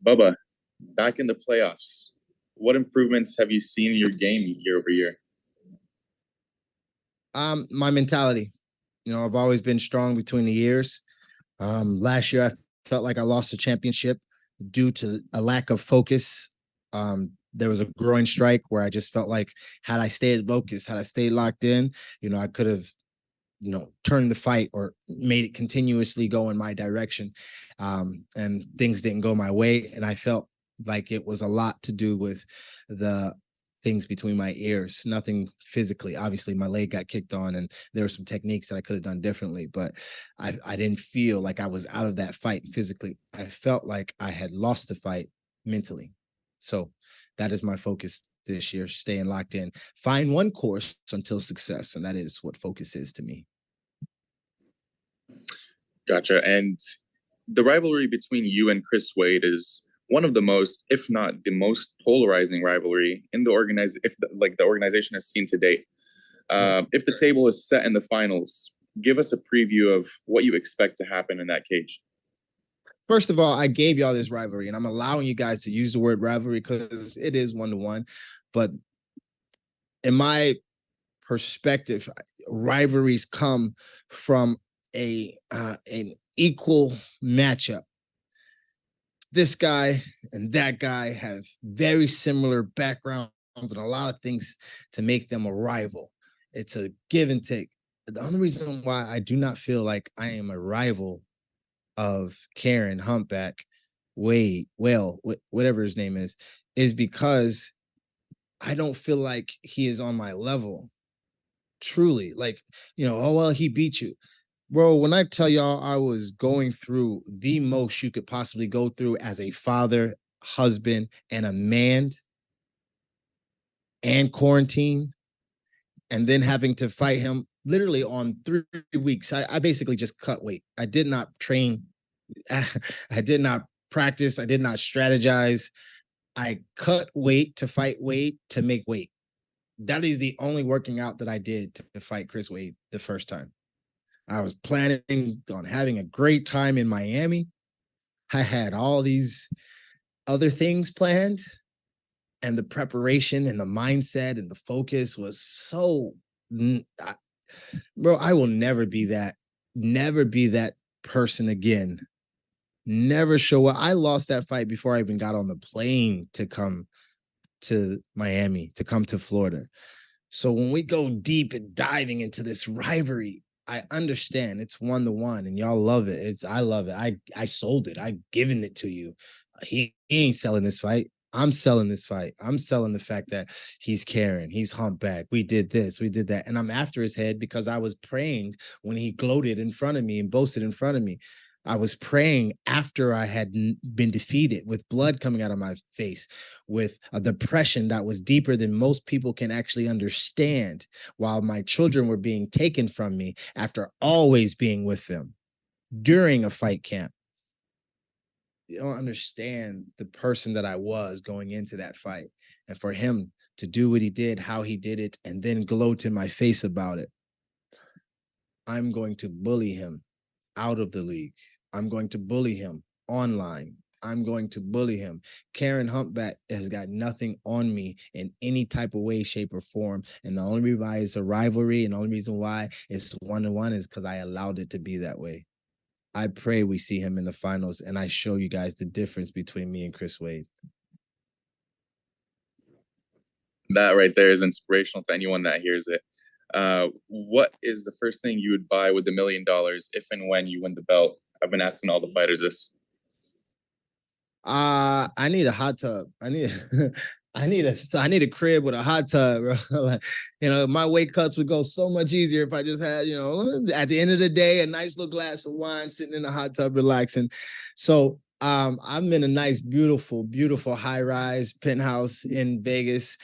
Bubba, back in the playoffs, what improvements have you seen in your game year over year? My mentality. I've always been strong between the years. Last year, I felt like I lost the championship due to a lack of focus. There was a groin strike where I just felt like had I stayed focused, had I stayed locked in, I could have turned the fight or made it continuously go in my direction. And things didn't go my way. And I felt like it was a lot to do with the things between my ears, nothing physically. Obviously, my leg got kicked on and there were some techniques that I could have done differently, but I didn't feel like I was out of that fight physically. I felt like I had lost the fight mentally. So that is my focus this year, staying locked in. Find one course until success, and that is what focus is to me. Gotcha. And the rivalry between you and Chris Wade is one of the most, if not the most polarizing rivalry in the organization has seen to date. If the table is set in the finals, give us a preview of what you expect to happen in that cage. First of all, I gave y'all this rivalry, and I'm allowing you guys to use the word rivalry because it is 1-1. But in my perspective, rivalries come from an equal matchup. This guy and that guy have very similar backgrounds and a lot of things to make them a rival. It's a give and take. The only reason why I do not feel like I am a rival of Karen, Humpback, Wade, whatever his name is because I don't feel like he is on my level. Truly, oh, well, he beat you. Bro, when I tell y'all I was going through the most you could possibly go through as a father, husband, and a man, and quarantine, and then having to fight him literally on 3 weeks, I basically just cut weight. I did not train. I did not practice. I did not strategize. I cut weight to fight weight to make weight. That is the only working out that I did to fight Chris Wade the first time. I was planning on having a great time in Miami. I had all these other things planned, and the preparation and the mindset and the focus was so, bro, I will never be that person again. Never show up. I lost that fight before I even got on the plane to come to Miami, to come to Florida. So when we go deep and diving into this rivalry, I understand it's 1-1 and y'all love it. I love it. I sold it. I've given it to you. He ain't selling this fight. I'm selling this fight. I'm selling the fact that he's Karen, he's Humpback. We did this, we did that. And I'm after his head because I was praying when he gloated in front of me and boasted in front of me. I was praying after I had been defeated, with blood coming out of my face, with a depression that was deeper than most people can actually understand, while my children were being taken from me after always being with them during a fight camp. You don't understand the person that I was going into that fight. And for him to do what he did, how he did it, and then gloat in my face about it, I'm going to bully him out of the league. I'm going to bully him online. I'm going to bully him. Karen Humpback has got nothing on me in any type of way, shape, or form. And the only reason why it's a rivalry, and the only reason why it's 1-1 is because I allowed it to be that way. I pray we see him in the finals, and I show you guys the difference between me and Chris Wade. That right there is inspirational to anyone that hears it. What is the first thing you would buy with $1 million if and when you win the belt? I've been asking all the fighters this. I need a hot tub. I need a crib with a hot tub, bro. Like, my weight cuts would go so much easier if I just had, at the end of the day, a nice little glass of wine sitting in a hot tub relaxing. So I'm in a nice, beautiful, beautiful high-rise penthouse in Vegas.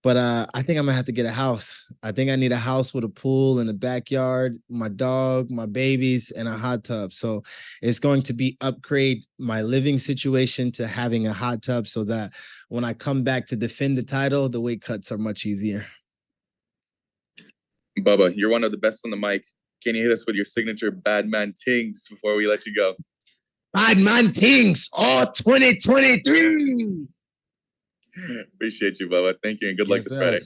But I think I'm gonna have to get a house. I think I need a house with a pool and a backyard, my dog, my babies, and a hot tub. So it's going to be upgrade my living situation to having a hot tub, so that when I come back to defend the title, the weight cuts are much easier. Bubba, you're one of the best on the mic. Can you hit us with your signature bad man tings before we let you go? Bad man tings, all 2023. Appreciate you, Bubba. Thank you, and good luck this Friday.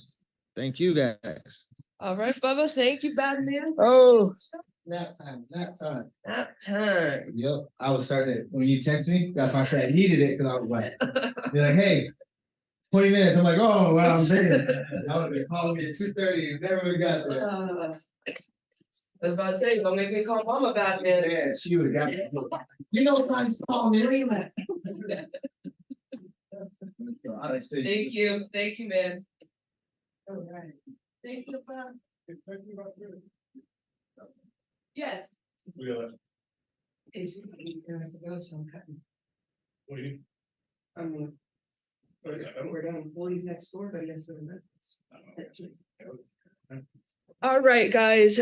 Thank you, guys. All right, Bubba. Thank you, Batman. Oh, nap time. Nap time. Yep. I was starting it when you text me. That's why I said I needed it, because I was like, you're like, hey, 20 minutes. I'm like, oh, well, I'm there. I would have been calling me at 2:30 and never would have got there. I was about to say, don't make me call Mama Batman. Yeah, she would have got me. You know what time to call me anyway. Thank you. Thank you, man. All right. Thank you, Bob. Yes. It's gonna have to go, so I'm cutting. What do you do? We're done. Well, he's next door, but I guess we're in. All right, guys.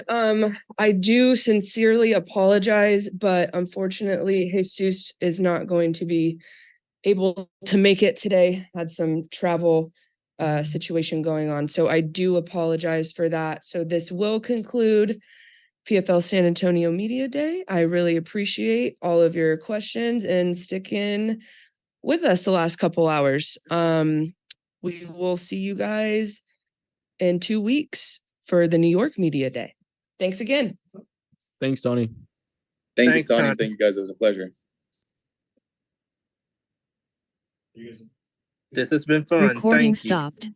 I do sincerely apologize, but unfortunately, Jesus is not going to be able to make it today. Had some travel situation going on, so I do apologize for that. So this will conclude PFL San Antonio Media Day. I really appreciate all of your questions and sticking with us the last couple hours. We will see you guys in 2 weeks for the New York Media Day. Thanks again. Thanks, Tony. Thanks, you, Tony. Thank you, guys. It was a pleasure. This has been fun. Recording Thank you. stopped.